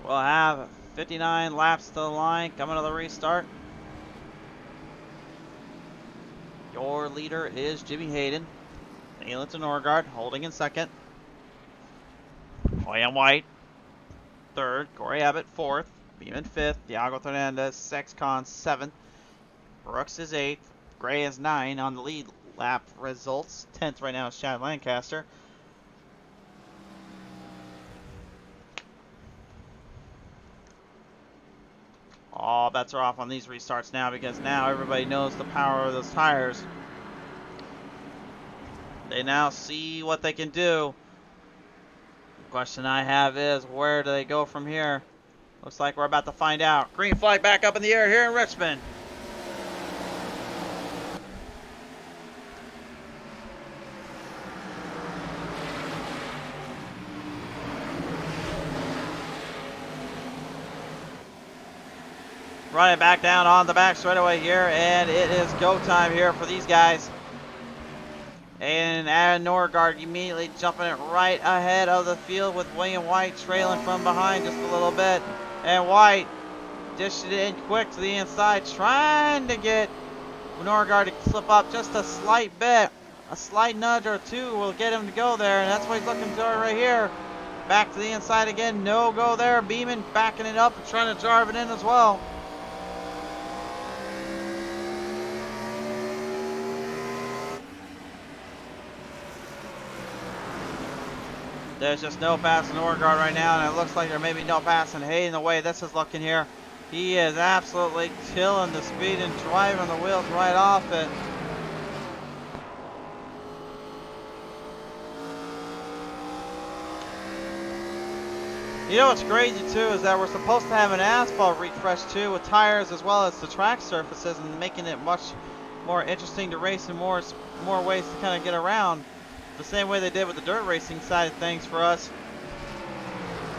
We'll have 59 laps to the line coming to the restart. Your leader is Jimmy Hayden. Nayland to Norgard, holding in second. William White, third. Corey Abbott, fourth. Beeman, fifth. Thiago Fernandez, Sexcon, seventh. Brooks is eighth. Gray is 9 on the lead lap results. 10th right now is Chad Lancaster. All bets are off on these restarts now because now everybody knows the power of those tires. They now see what they can do. The question I have is, where do they go from here? Looks like we're about to find out. Green flag back up in the air here in Richmond. Running back down on the back straightaway here, and it is go time here for these guys. And Adam Norgard immediately jumping it right ahead of the field with William White trailing from behind just a little bit. And White dished it in quick to the inside, trying to get Norgard to slip up just a slight bit. A slight nudge or two will get him to go there, and that's what he's looking for right here. Back to the inside again, no go there. Beeman backing it up and trying to drive it in as well. There's just no pass in Norgard right now, and it looks like there may be no pass in Hayden the way this is looking here. He is absolutely killing the speed and driving the wheels right off it. You know what's crazy too is that we're supposed to have an asphalt refresh too with tires as well as the track surfaces and making it much more interesting to race and more ways to kind of get around. The same way they did with the dirt racing side of things for us.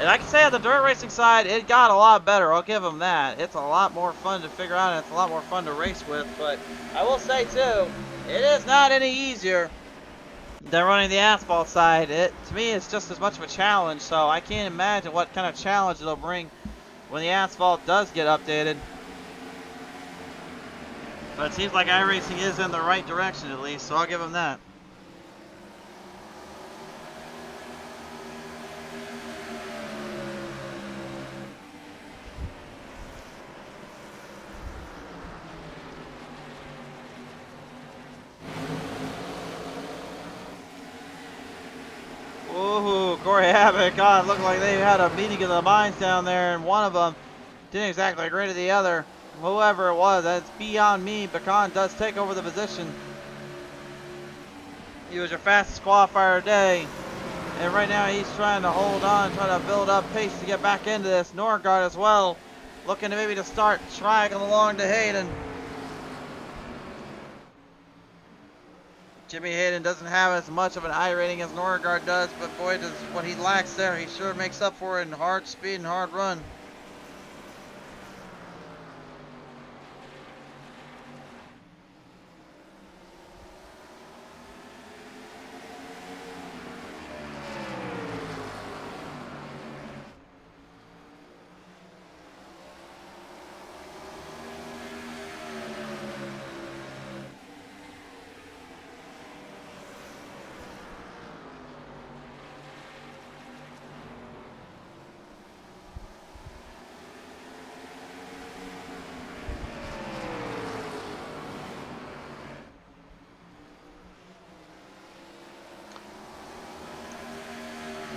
And I can say on the dirt racing side, it got a lot better. I'll give them that. It's a lot more fun to figure out, and it's a lot more fun to race with. But I will say, too, it is not any easier than running the asphalt side. To me, it's just as much of a challenge. So I can't imagine what kind of challenge it'll bring when the asphalt does get updated. But it seems like iRacing is in the right direction, at least. So I'll give them that. Ooh, Corey Havoc. God, it looked like they had a meeting of the minds down there, and one of them didn't exactly agree to the other. Whoever it was, that's beyond me. Bacon does take over the position. He was your fastest qualifier today. And right now he's trying to hold on, trying to build up pace to get back into this. Norgard as well, looking to maybe to start dragging along to Hayden. Jimmy Hayden doesn't have as much of an I rating as Norgard does, but boy, does what he lacks there, he sure makes up for it in hard speed and hard run.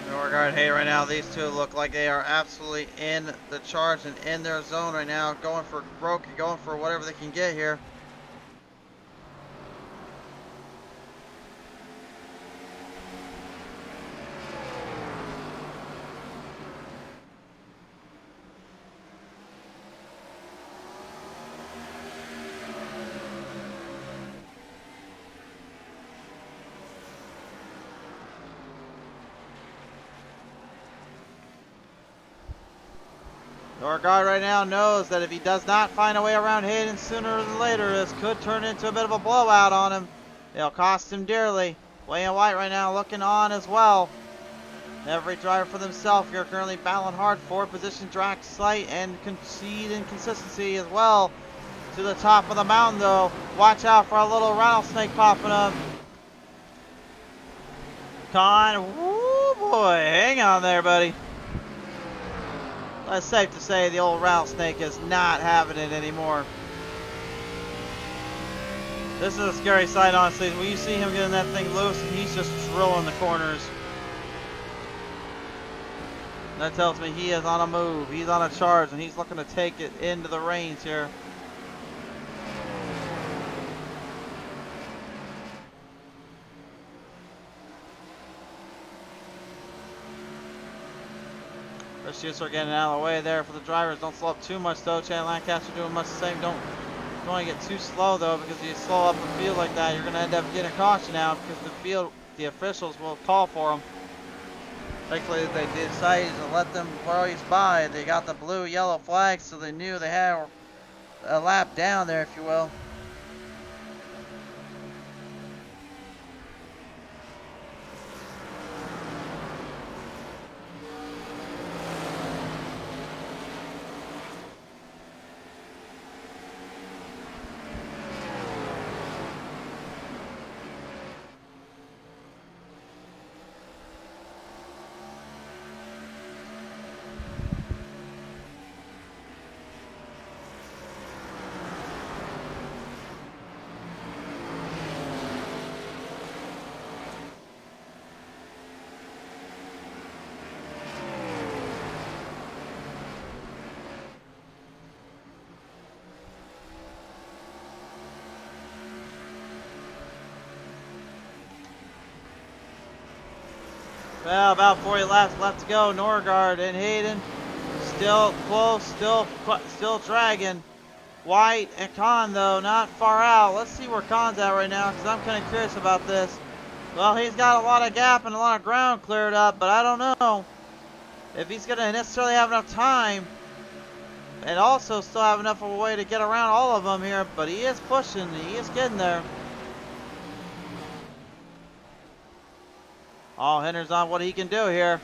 Norgard, hey, right now these two look like they are absolutely in the charge and in their zone right now, going for broke, going for whatever they can get here. Norgard right now knows that if he does not find a way around Hayden sooner than later, this could turn into a bit of a blowout on him. It'll cost him dearly. William White right now looking on as well. Every driver for themselves. You're currently battling hard for position, track sight, and concede inconsistency as well. To the top of the mountain though. Watch out for a little rattlesnake popping up. Woo boy, hang on there, buddy. It's safe to say the old rattlesnake is not having it anymore. This is a scary sight, honestly. When you see him getting that thing loose and he's just drilling the corners. That tells me he is on a move. He's on a charge and he's looking to take it into the reins here. Let's just start getting out of the way there for the drivers. Don't slow up too much though. Chad Lancaster doing much the same. Don't want to get too slow though, because if you slow up the field like that, you're going to end up getting a caution out because the officials will call for them. Thankfully, they decided to let them race by. They got the blue, yellow flag, so they knew they had a lap down there, if you will. Well, about 40 laps left to go. Norgard and Hayden still close, still dragging. White and Khan, though, not far out. Let's see where Khan's at right now, because I'm kind of curious about this. Well, he's got a lot of gap and a lot of ground cleared up, but I don't know if he's going to necessarily have enough time and also still have enough of a way to get around all of them here, but he is pushing. He is getting there. All hinders on what he can do here.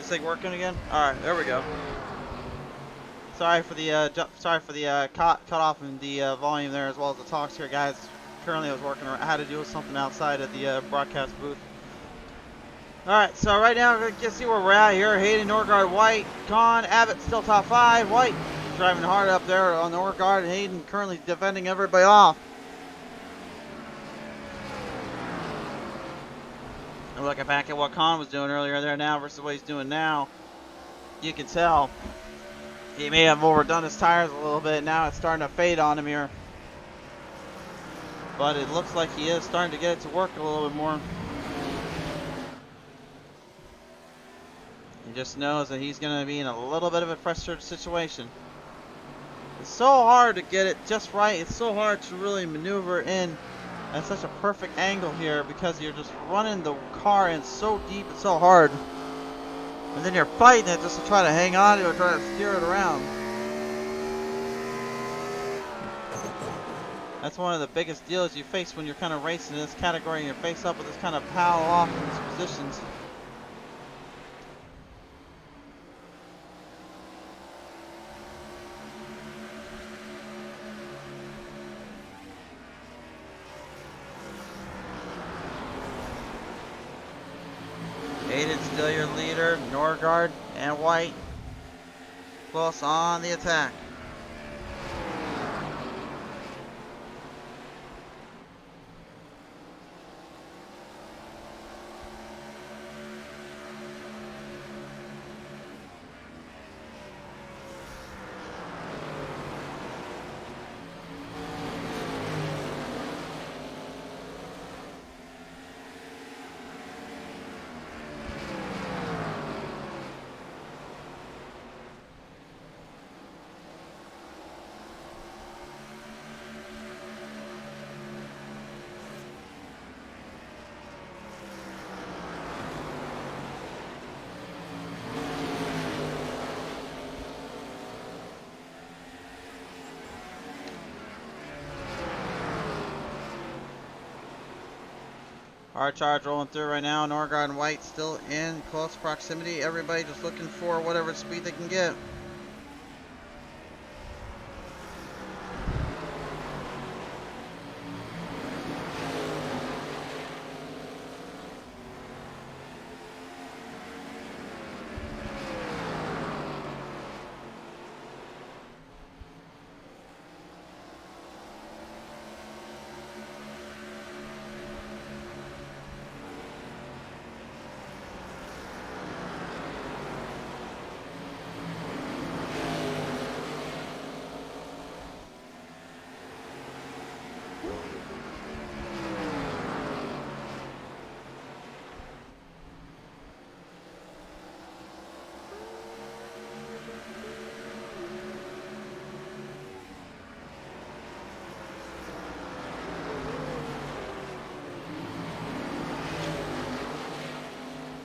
This thing working again? All right, there we go. Sorry for the cut off in the volume there, as well as the talks here, guys. Currently, I was working. I had to do something outside of the broadcast booth. All right, so right now we're gonna see where we're at here. Hayden, Norgard, White, Con, Abbott still top 5. White driving hard up there on Norgard, and Hayden currently defending everybody off. And looking back at what Con was doing earlier there now versus what he's doing now, you can tell he may have overdone his tires a little bit. Now it's starting to fade on him here. But it looks like he is starting to get it to work a little bit more. He just knows that he's going to be in a little bit of a frustrated situation. It's so hard to get it just right. It's so hard to really maneuver in at such a perfect angle here because you're just running the car in so deep and so hard. And then you're fighting it just to try to hang on to it, try to steer it around. That's one of the biggest deals you face when you're kind of racing in this category and you're face up with this kind of power off in these positions. Hayden's still your leader. Norgard and White close on the attack. Hard charge rolling through right now. Norgard and White still in close proximity. Everybody just looking for whatever speed they can get.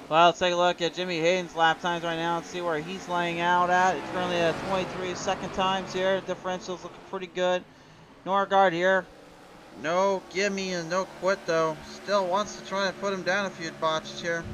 Well, let's take a look at Jimmy Hayden's lap times right now and see where he's laying out at. It's currently at 23 second times here. Differential's looking pretty good. Norgard here. No gimme and no quit though. Still wants to try and put him down a few botches here.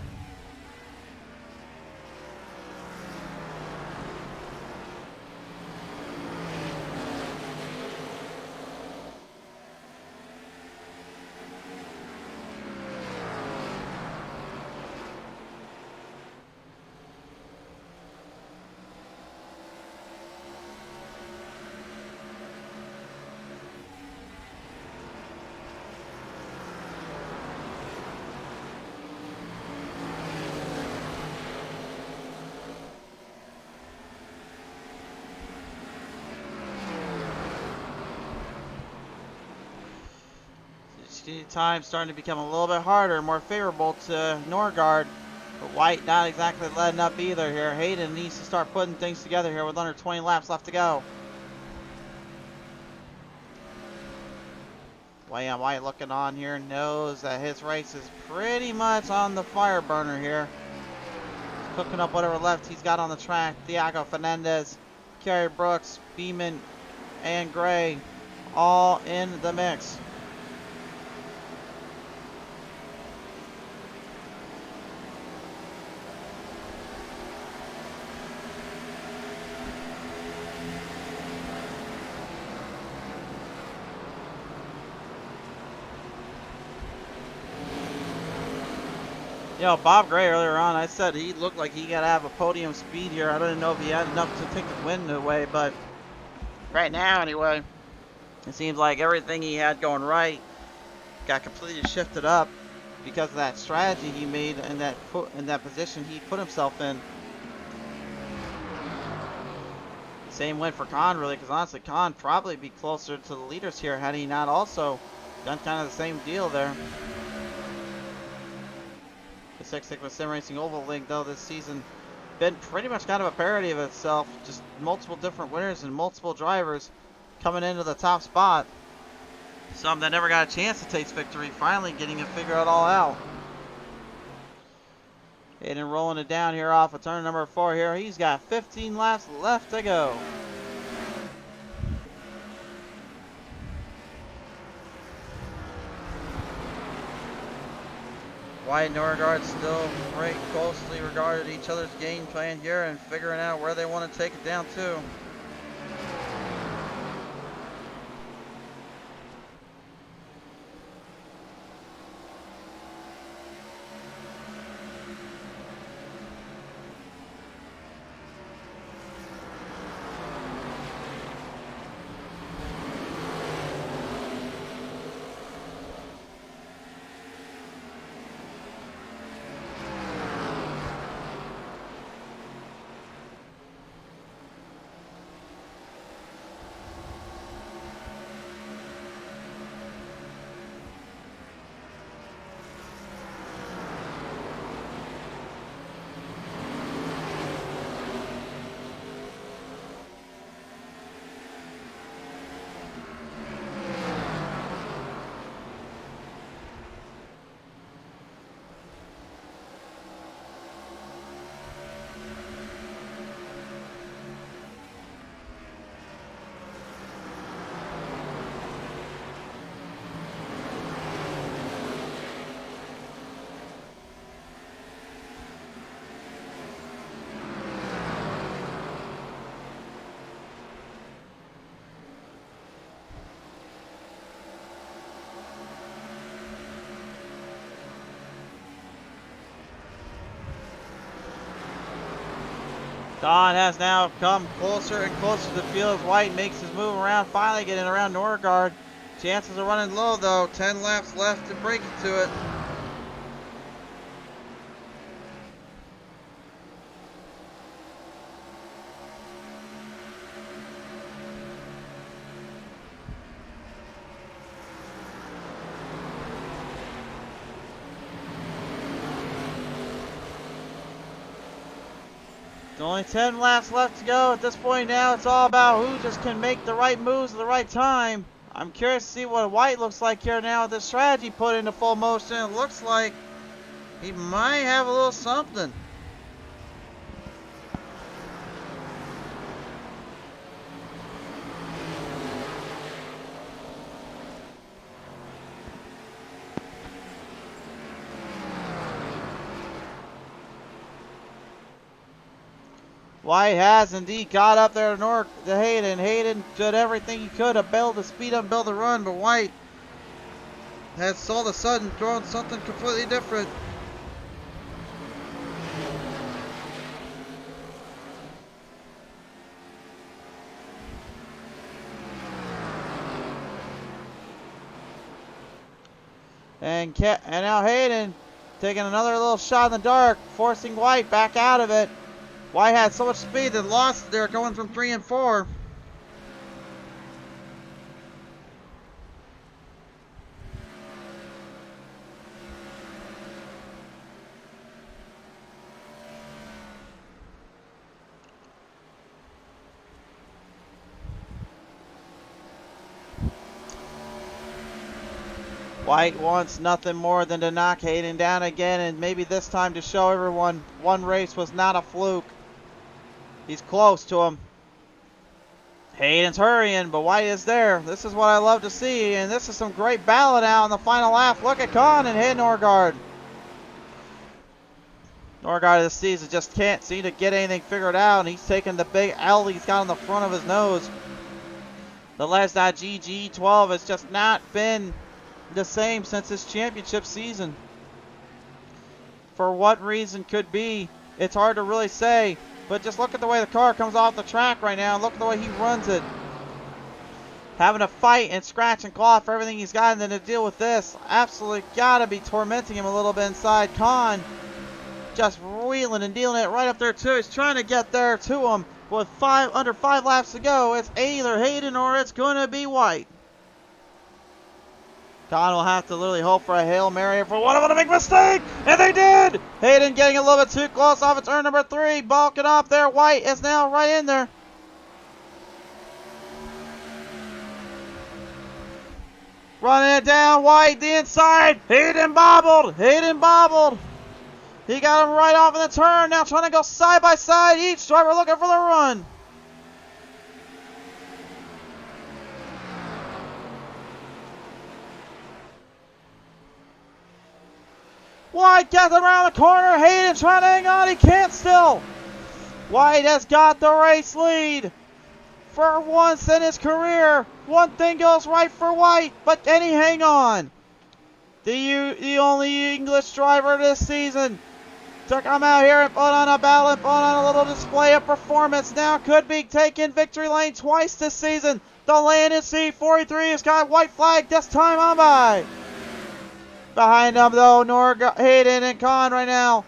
Time starting to become a little bit harder, more favorable to Norgard, but White not exactly letting up either here. Hayden needs to start putting things together here with under 20 laps left to go. White looking on here, knows that his race is pretty much on the fire burner here. He's cooking up whatever left he's got on the track. Thiago Fernandez, Kerry Brooks, Beeman, and Gray all in the mix. You know, Bob Gray earlier on, I said he looked like he got to have a podium speed here. I don't know if he had enough to take the win away, but right now, anyway, it seems like everything he had going right got completely shifted up because of that strategy he made and that position he put himself in. Same win for Khan, really, because honestly, Khan probably be closer to the leaders here had he not also done kind of the same deal there. The Six Sigma Sim Racing Oval League, though, this season been pretty much kind of a parody of itself. Just multiple different winners and multiple drivers coming into the top spot. Some that never got a chance to taste victory, finally getting to figure it all out. Hayden rolling it down here off of turn number 4 here. He's got 15 laps left to go. White and Norgard still very closely regarded each other's game plan here and figuring out where they want to take it down to. Don has now come closer and closer to the field as White makes his move around, finally getting around Norgard. Chances are running low though, 10 laps left to break it to it. Only 10 laps left to go. At this point now, it's all about who just can make the right moves at the right time. I'm curious to see what White looks like here now with this strategy put into full motion. It looks like he might have a little something. White has indeed got up there to Hayden. Hayden did everything he could to build the speed up, build the run, but White has all of a sudden thrown something completely different. And now Hayden taking another little shot in the dark, forcing White back out of it. White had so much speed that lost there going from 3 and 4. White wants nothing more than to knock Hayden down again, and maybe this time to show everyone one race was not a fluke. He's close to him. Hayden's hurrying, but White is there. This is what I love to see, and this is some great ballot out in the final lap. Look at Khan and hit Norgard. Norgard this season just can't seem to get anything figured out, and he's taking the big L he's got on the front of his nose. The Les.GG12 has just not been the same since his championship season. For what reason could be, it's hard to really say. But just look at the way the car comes off the track right now. Look at the way he runs it. Having to fight and scratch and claw for everything he's got, and then to deal with this. Absolutely gotta be tormenting him a little bit inside. Khan just wheeling and dealing it right up there too. He's trying to get there to him with under 5 laps to go. It's either Hayden or it's gonna be White. Khan will have to literally hope for a Hail Mary for one of them to make a mistake, and they did! Hayden getting a little bit too close off of turn number 3, balking off there. White is now right in there. Running it down, White, the inside. Hayden bobbled. Hayden bobbled. He got him right off in the turn. Now trying to go side by side. Each driver looking for the run. White gets around the corner. Hayden trying to hang on. He can't still. White has got the race lead. For once in his career, one thing goes right for White, but can he hang on? The only English driver this season to come out here and put on a battle and put on a little display of performance. Now could be taking victory lane twice this season. The Landon C43 has got white flag this time on by. Behind them though, Hayden and Khan right now.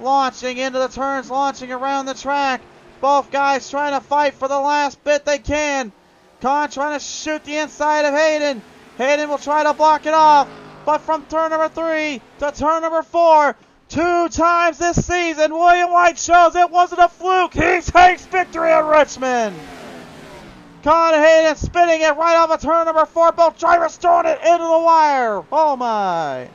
Launching into the turns, launching around the track. Both guys trying to fight for the last bit they can. Khan trying to shoot the inside of Hayden. Hayden will try to block it off. But from turn number 3 to turn number 4, 2 times this season, William White shows it wasn't a fluke. He takes victory at Richmond. Khan and Hayden spinning it right off of turn number 4. Both drivers throwing it into the wire. Oh my.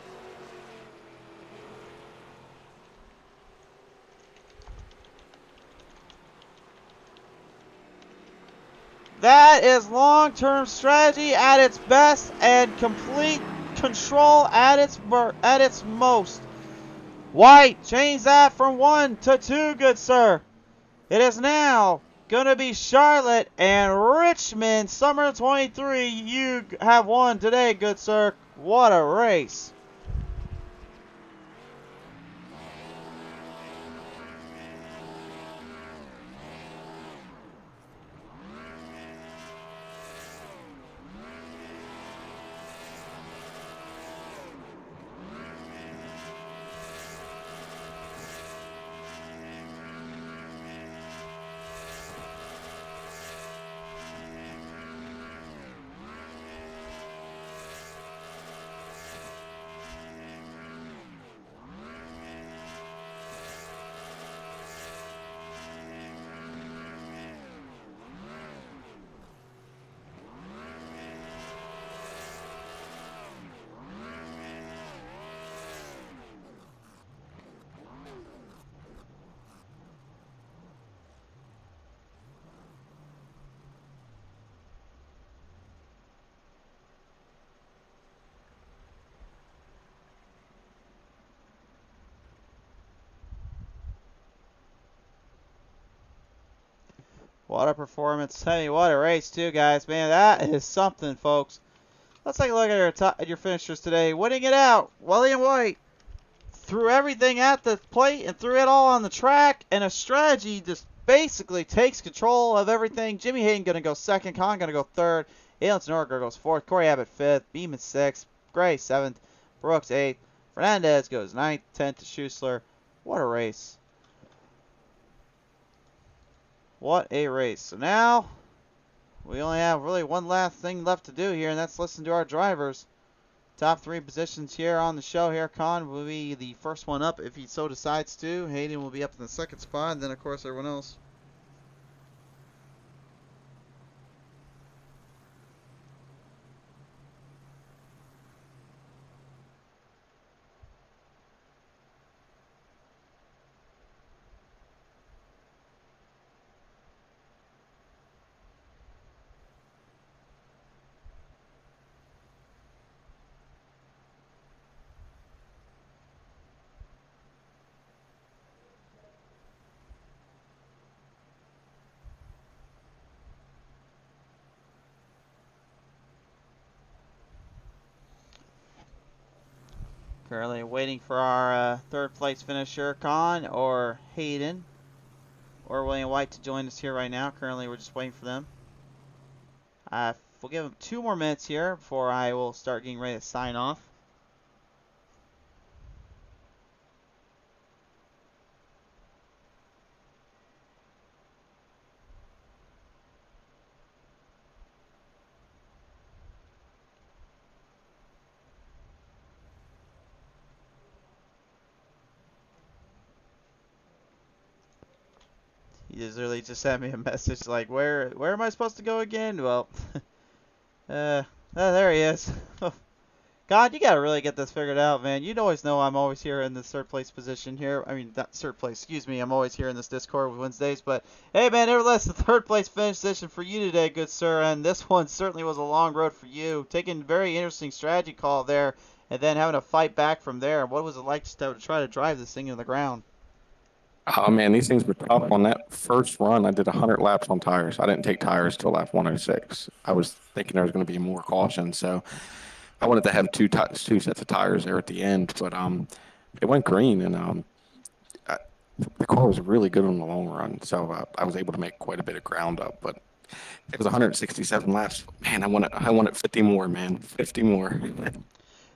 That is long-term strategy at its best and complete control at its most. White, change that from 1 to 2, good sir. It is now going to be Charlotte and Richmond, Summer 23. You have won today, good sir. What a race. What a performance. Hey, what a race too, guys. Man, that is something, folks. Let's take a look at your finishers today. Winning it out, William White. Threw everything at the plate and threw it all on the track. And a strategy just basically takes control of everything. Jimmy Hayden going to go second. Khan going to go third. Alan Snorker goes fourth. Corey Abbott fifth. Beeman sixth. Gray seventh. Brooks eighth. Fernandez goes ninth. 10th to Schuessler. What a race. What a race. So now, we only have really one last thing left to do here, and that's listen to our drivers. Top 3 positions here on the show here. Khan will be the first one up if he so decides to. Hayden will be up in the second spot, and then, of course, everyone else. Currently waiting for our third place finisher, Con or Hayden or William White to join us here right now. Currently, we're just waiting for them. We'll give them 2 more minutes here before I will start getting ready to sign off. He just literally just sent me a message like, where am I supposed to go again? Well, there he is. God, you gotta really get this figured out, man. You always know I'm always here in this third place position here. I mean, not third place, excuse me. I'm always here in this Discord with Wednesdays. But, hey, man, nevertheless, the third place finish position for you today, good sir. And this one certainly was a long road for you. Taking a very interesting strategy call there and then having to fight back from there. What was it like to try to drive this thing into the ground? Oh man, these things were tough. On that first run, I did 100 laps on tires. I didn't take tires till lap 106. I was thinking there was going to be more caution, so I wanted to have two sets of tires there at the end. But it went green, and I, the car was really good on the long run, so I was able to make quite a bit of ground up. But it was 167 laps. Man, I wanted 50 more, man, 50 more.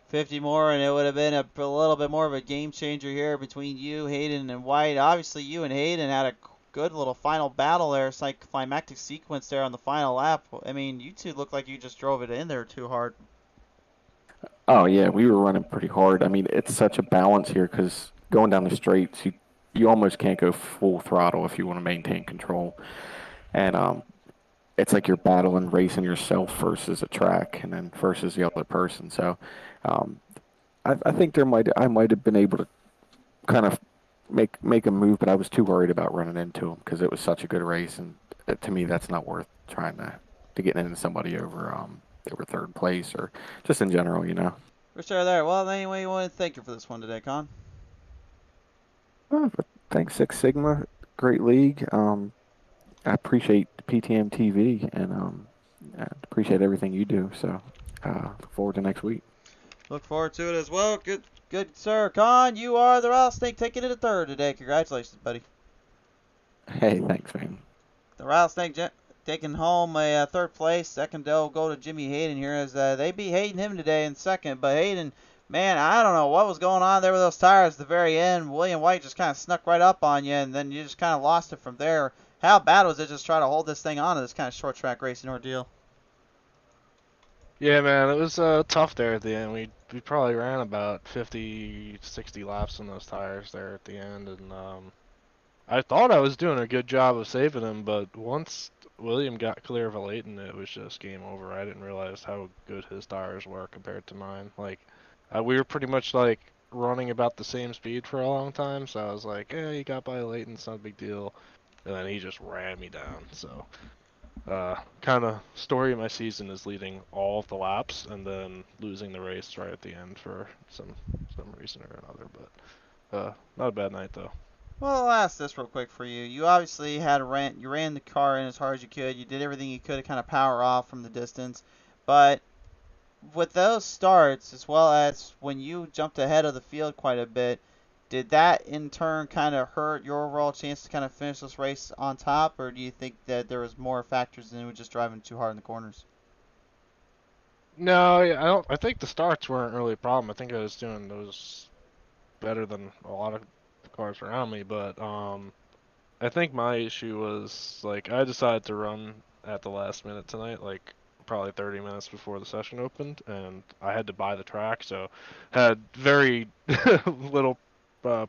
50 more, and it would have been a little bit more of a game changer here between you, Hayden, and White. Obviously, you and Hayden had a good little final battle there. It's like climactic sequence there on the final lap. I mean, you two looked like you just drove it in there too hard. Oh yeah, we were running pretty hard. I mean, it's such a balance here because going down the straights, you almost can't go full throttle if you want to maintain control. And it's like you're battling, racing yourself versus a track, and then versus the other person. So um, I think I might have been able to kind of make a move, but I was too worried about running into him because it was such a good race, and to me, that's not worth trying to get into somebody over third place or just in general, you know. For sure there. Well, anyway, you want to thank you for this one today, Con. But thanks, Six Sigma, great league. I appreciate PTM TV and I appreciate everything you do. So look forward to next week. Look forward to it as well. Good sir. Con, you are the rattlesnake taking it to third today. Congratulations, buddy. Hey, thanks, man. The rattlesnake taking home a third place. Second, they'll go to Jimmy Hayden here as they beat Hayden him today in second. But Hayden, man, I don't know what was going on there with those tires at the very end. William White just kind of snuck right up on you, and then you just kind of lost it from there. How bad was it just trying to hold this thing on in this kind of short track racing ordeal? Yeah, man, it was tough there at the end. We probably ran about 50, 60 laps on those tires there at the end, and I thought I was doing a good job of saving him, but once William got clear of a Leighton, it was just game over. I didn't realize how good his tires were compared to mine. Like, we were pretty much like running about the same speed for a long time, so I was like, "Yeah, you got by a Leighton, it's not a big deal," and then he just ran me down. So. Kind of story of my season is leading all of the laps and then losing the race right at the end for some reason or another. But not a bad night though. Well, I'll ask this real quick for you. You obviously you ran the car in as hard as you could. You did everything you could to kind of power off from the distance. But with those starts, as well as when you jumped ahead of the field quite a bit, did that in turn kind of hurt your overall chance to kind of finish this race on top, or do you think that there was more factors than just driving too hard in the corners? No, I don't. I think the starts weren't really a problem. I think I was doing those better than a lot of the cars around me. But I think my issue was like I decided to run at the last minute tonight, like probably 30 minutes before the session opened, and I had to buy the track, so had very little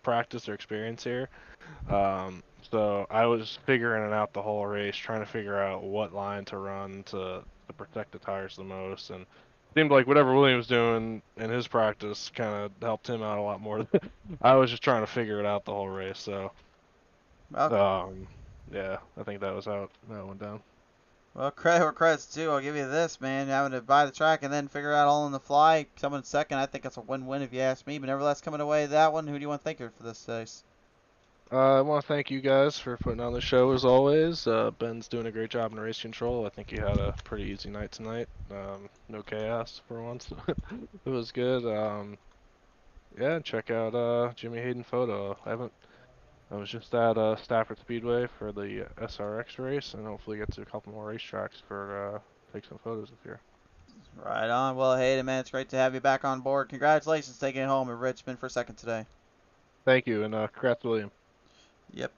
practice or experience here. So I was figuring it out the whole race, trying to figure out what line to run to protect the tires the most, and seemed like whatever William was doing in his practice kind of helped him out a lot more. I was just trying to figure it out the whole race, so. Well, Yeah, I think that was how that went down. well, credit where credit's due. I'll give you this, man. Having to buy the track and then figure out all on the fly, coming second, I think that's a win-win if you ask me. But nevertheless, coming away that one, who do you want to thank you for this race? I want to thank you guys for putting on the show as always. Ben's doing a great job in race control. I think he had a pretty easy night tonight. No chaos for once. It was good. Yeah, and check out Jimmy Hayden photo. I was just at Stafford Speedway for the SRX race, and hopefully get to a couple more racetracks for take some photos this year. Right on. Well, Hayden, man, it's great to have you back on board. Congratulations taking it home at Richmond for second today. Thank you, and congrats, William. Yep.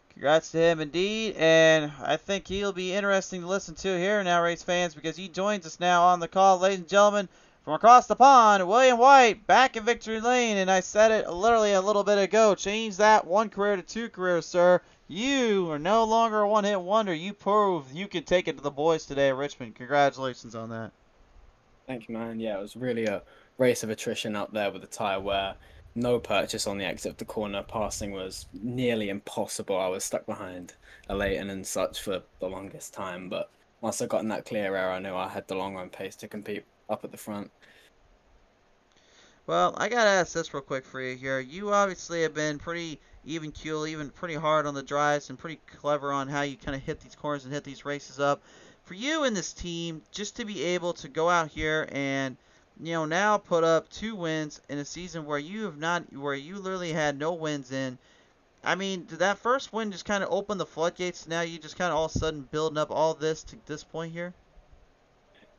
Congrats to him indeed, and I think he'll be interesting to listen to here now, race fans, because he joins us now on the call, ladies and gentlemen, from across the pond, William White, back in victory lane, and I said it literally a little bit ago, change that one career to two careers, sir. You are no longer a one-hit wonder. You proved you could take it to the boys today at Richmond. Congratulations on that. Thank you, man. Yeah, it was really a race of attrition up there with the tyre wear. No purchase on the exit of the corner. Passing was nearly impossible. I was stuck behind a Leighton and such for the longest time. But once I got in that clear air, I knew I had the long run pace to compete up at the front. Well, I gotta ask this real quick for you here. You obviously have been pretty even keel, even pretty hard on the drives, and pretty clever on how you kind of hit these corners and hit these races up. For you and this team, just to be able to go out here and now put up 2 wins in a season where you have not, where you literally had no wins in. I mean, did that first win just kind of open the floodgates? Now you just kind of all of a sudden building up all this to this point here.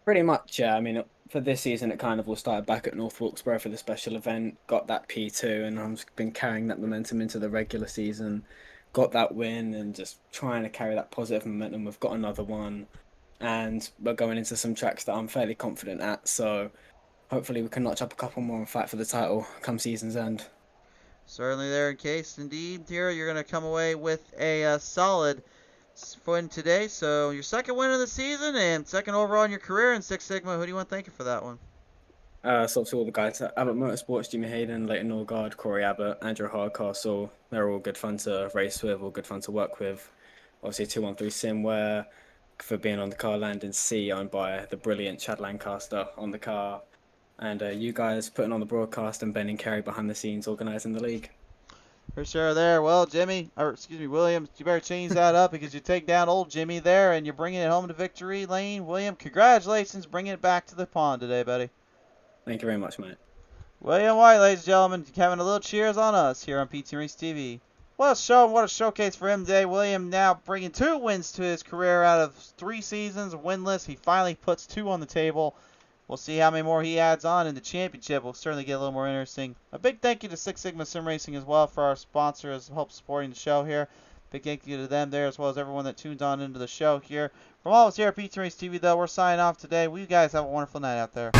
Pretty much, yeah. I mean, for this season, it kind of all started back at North Wilkesboro for the special event. Got that P2, and I've been carrying that momentum into the regular season. Got that win, and just trying to carry that positive momentum. We've got another one, and we're going into some tracks that I'm fairly confident at. So hopefully, we can notch up a couple more and fight for the title come season's end. Certainly there in case. Indeed, here you're going to come away with a solid win today. So your second win of the season and second overall in your career in Six Sigma. Who do you want to thank you for that one? So to all the guys at Abbott Motorsports, Jimmy Hayden, Leighton Norgard, Corey Abbott, Andrew Hardcastle, they're all good fun to race with, all good fun to work with. Obviously 213 Simware for being on the car, landing C, owned by the brilliant Chad Lancaster on the car. And you guys putting on the broadcast, and Ben and Kerry behind the scenes organising the league. For sure there. Well, Jimmy, or excuse me, William, you better change that up because you take down old Jimmy there and you're bringing it home to victory lane. William, congratulations, bringing it back to the pond today, buddy. Thank you very much, mate. William White, ladies and gentlemen, having a little cheers on us here on PT Race TV. What a show, what a showcase for him today. William now bringing 2 wins to his career out of 3 seasons winless. He finally puts 2 on the table. We'll see how many more he adds on in the championship. We'll certainly get a little more interesting. A big thank you to Six Sigma Sim Racing as well for our sponsors, help supporting the show here. Big thank you to them there as well as everyone that tunes on into the show here. From all of us here at PT Race TV, though, we're signing off today. We guys have a wonderful night out there.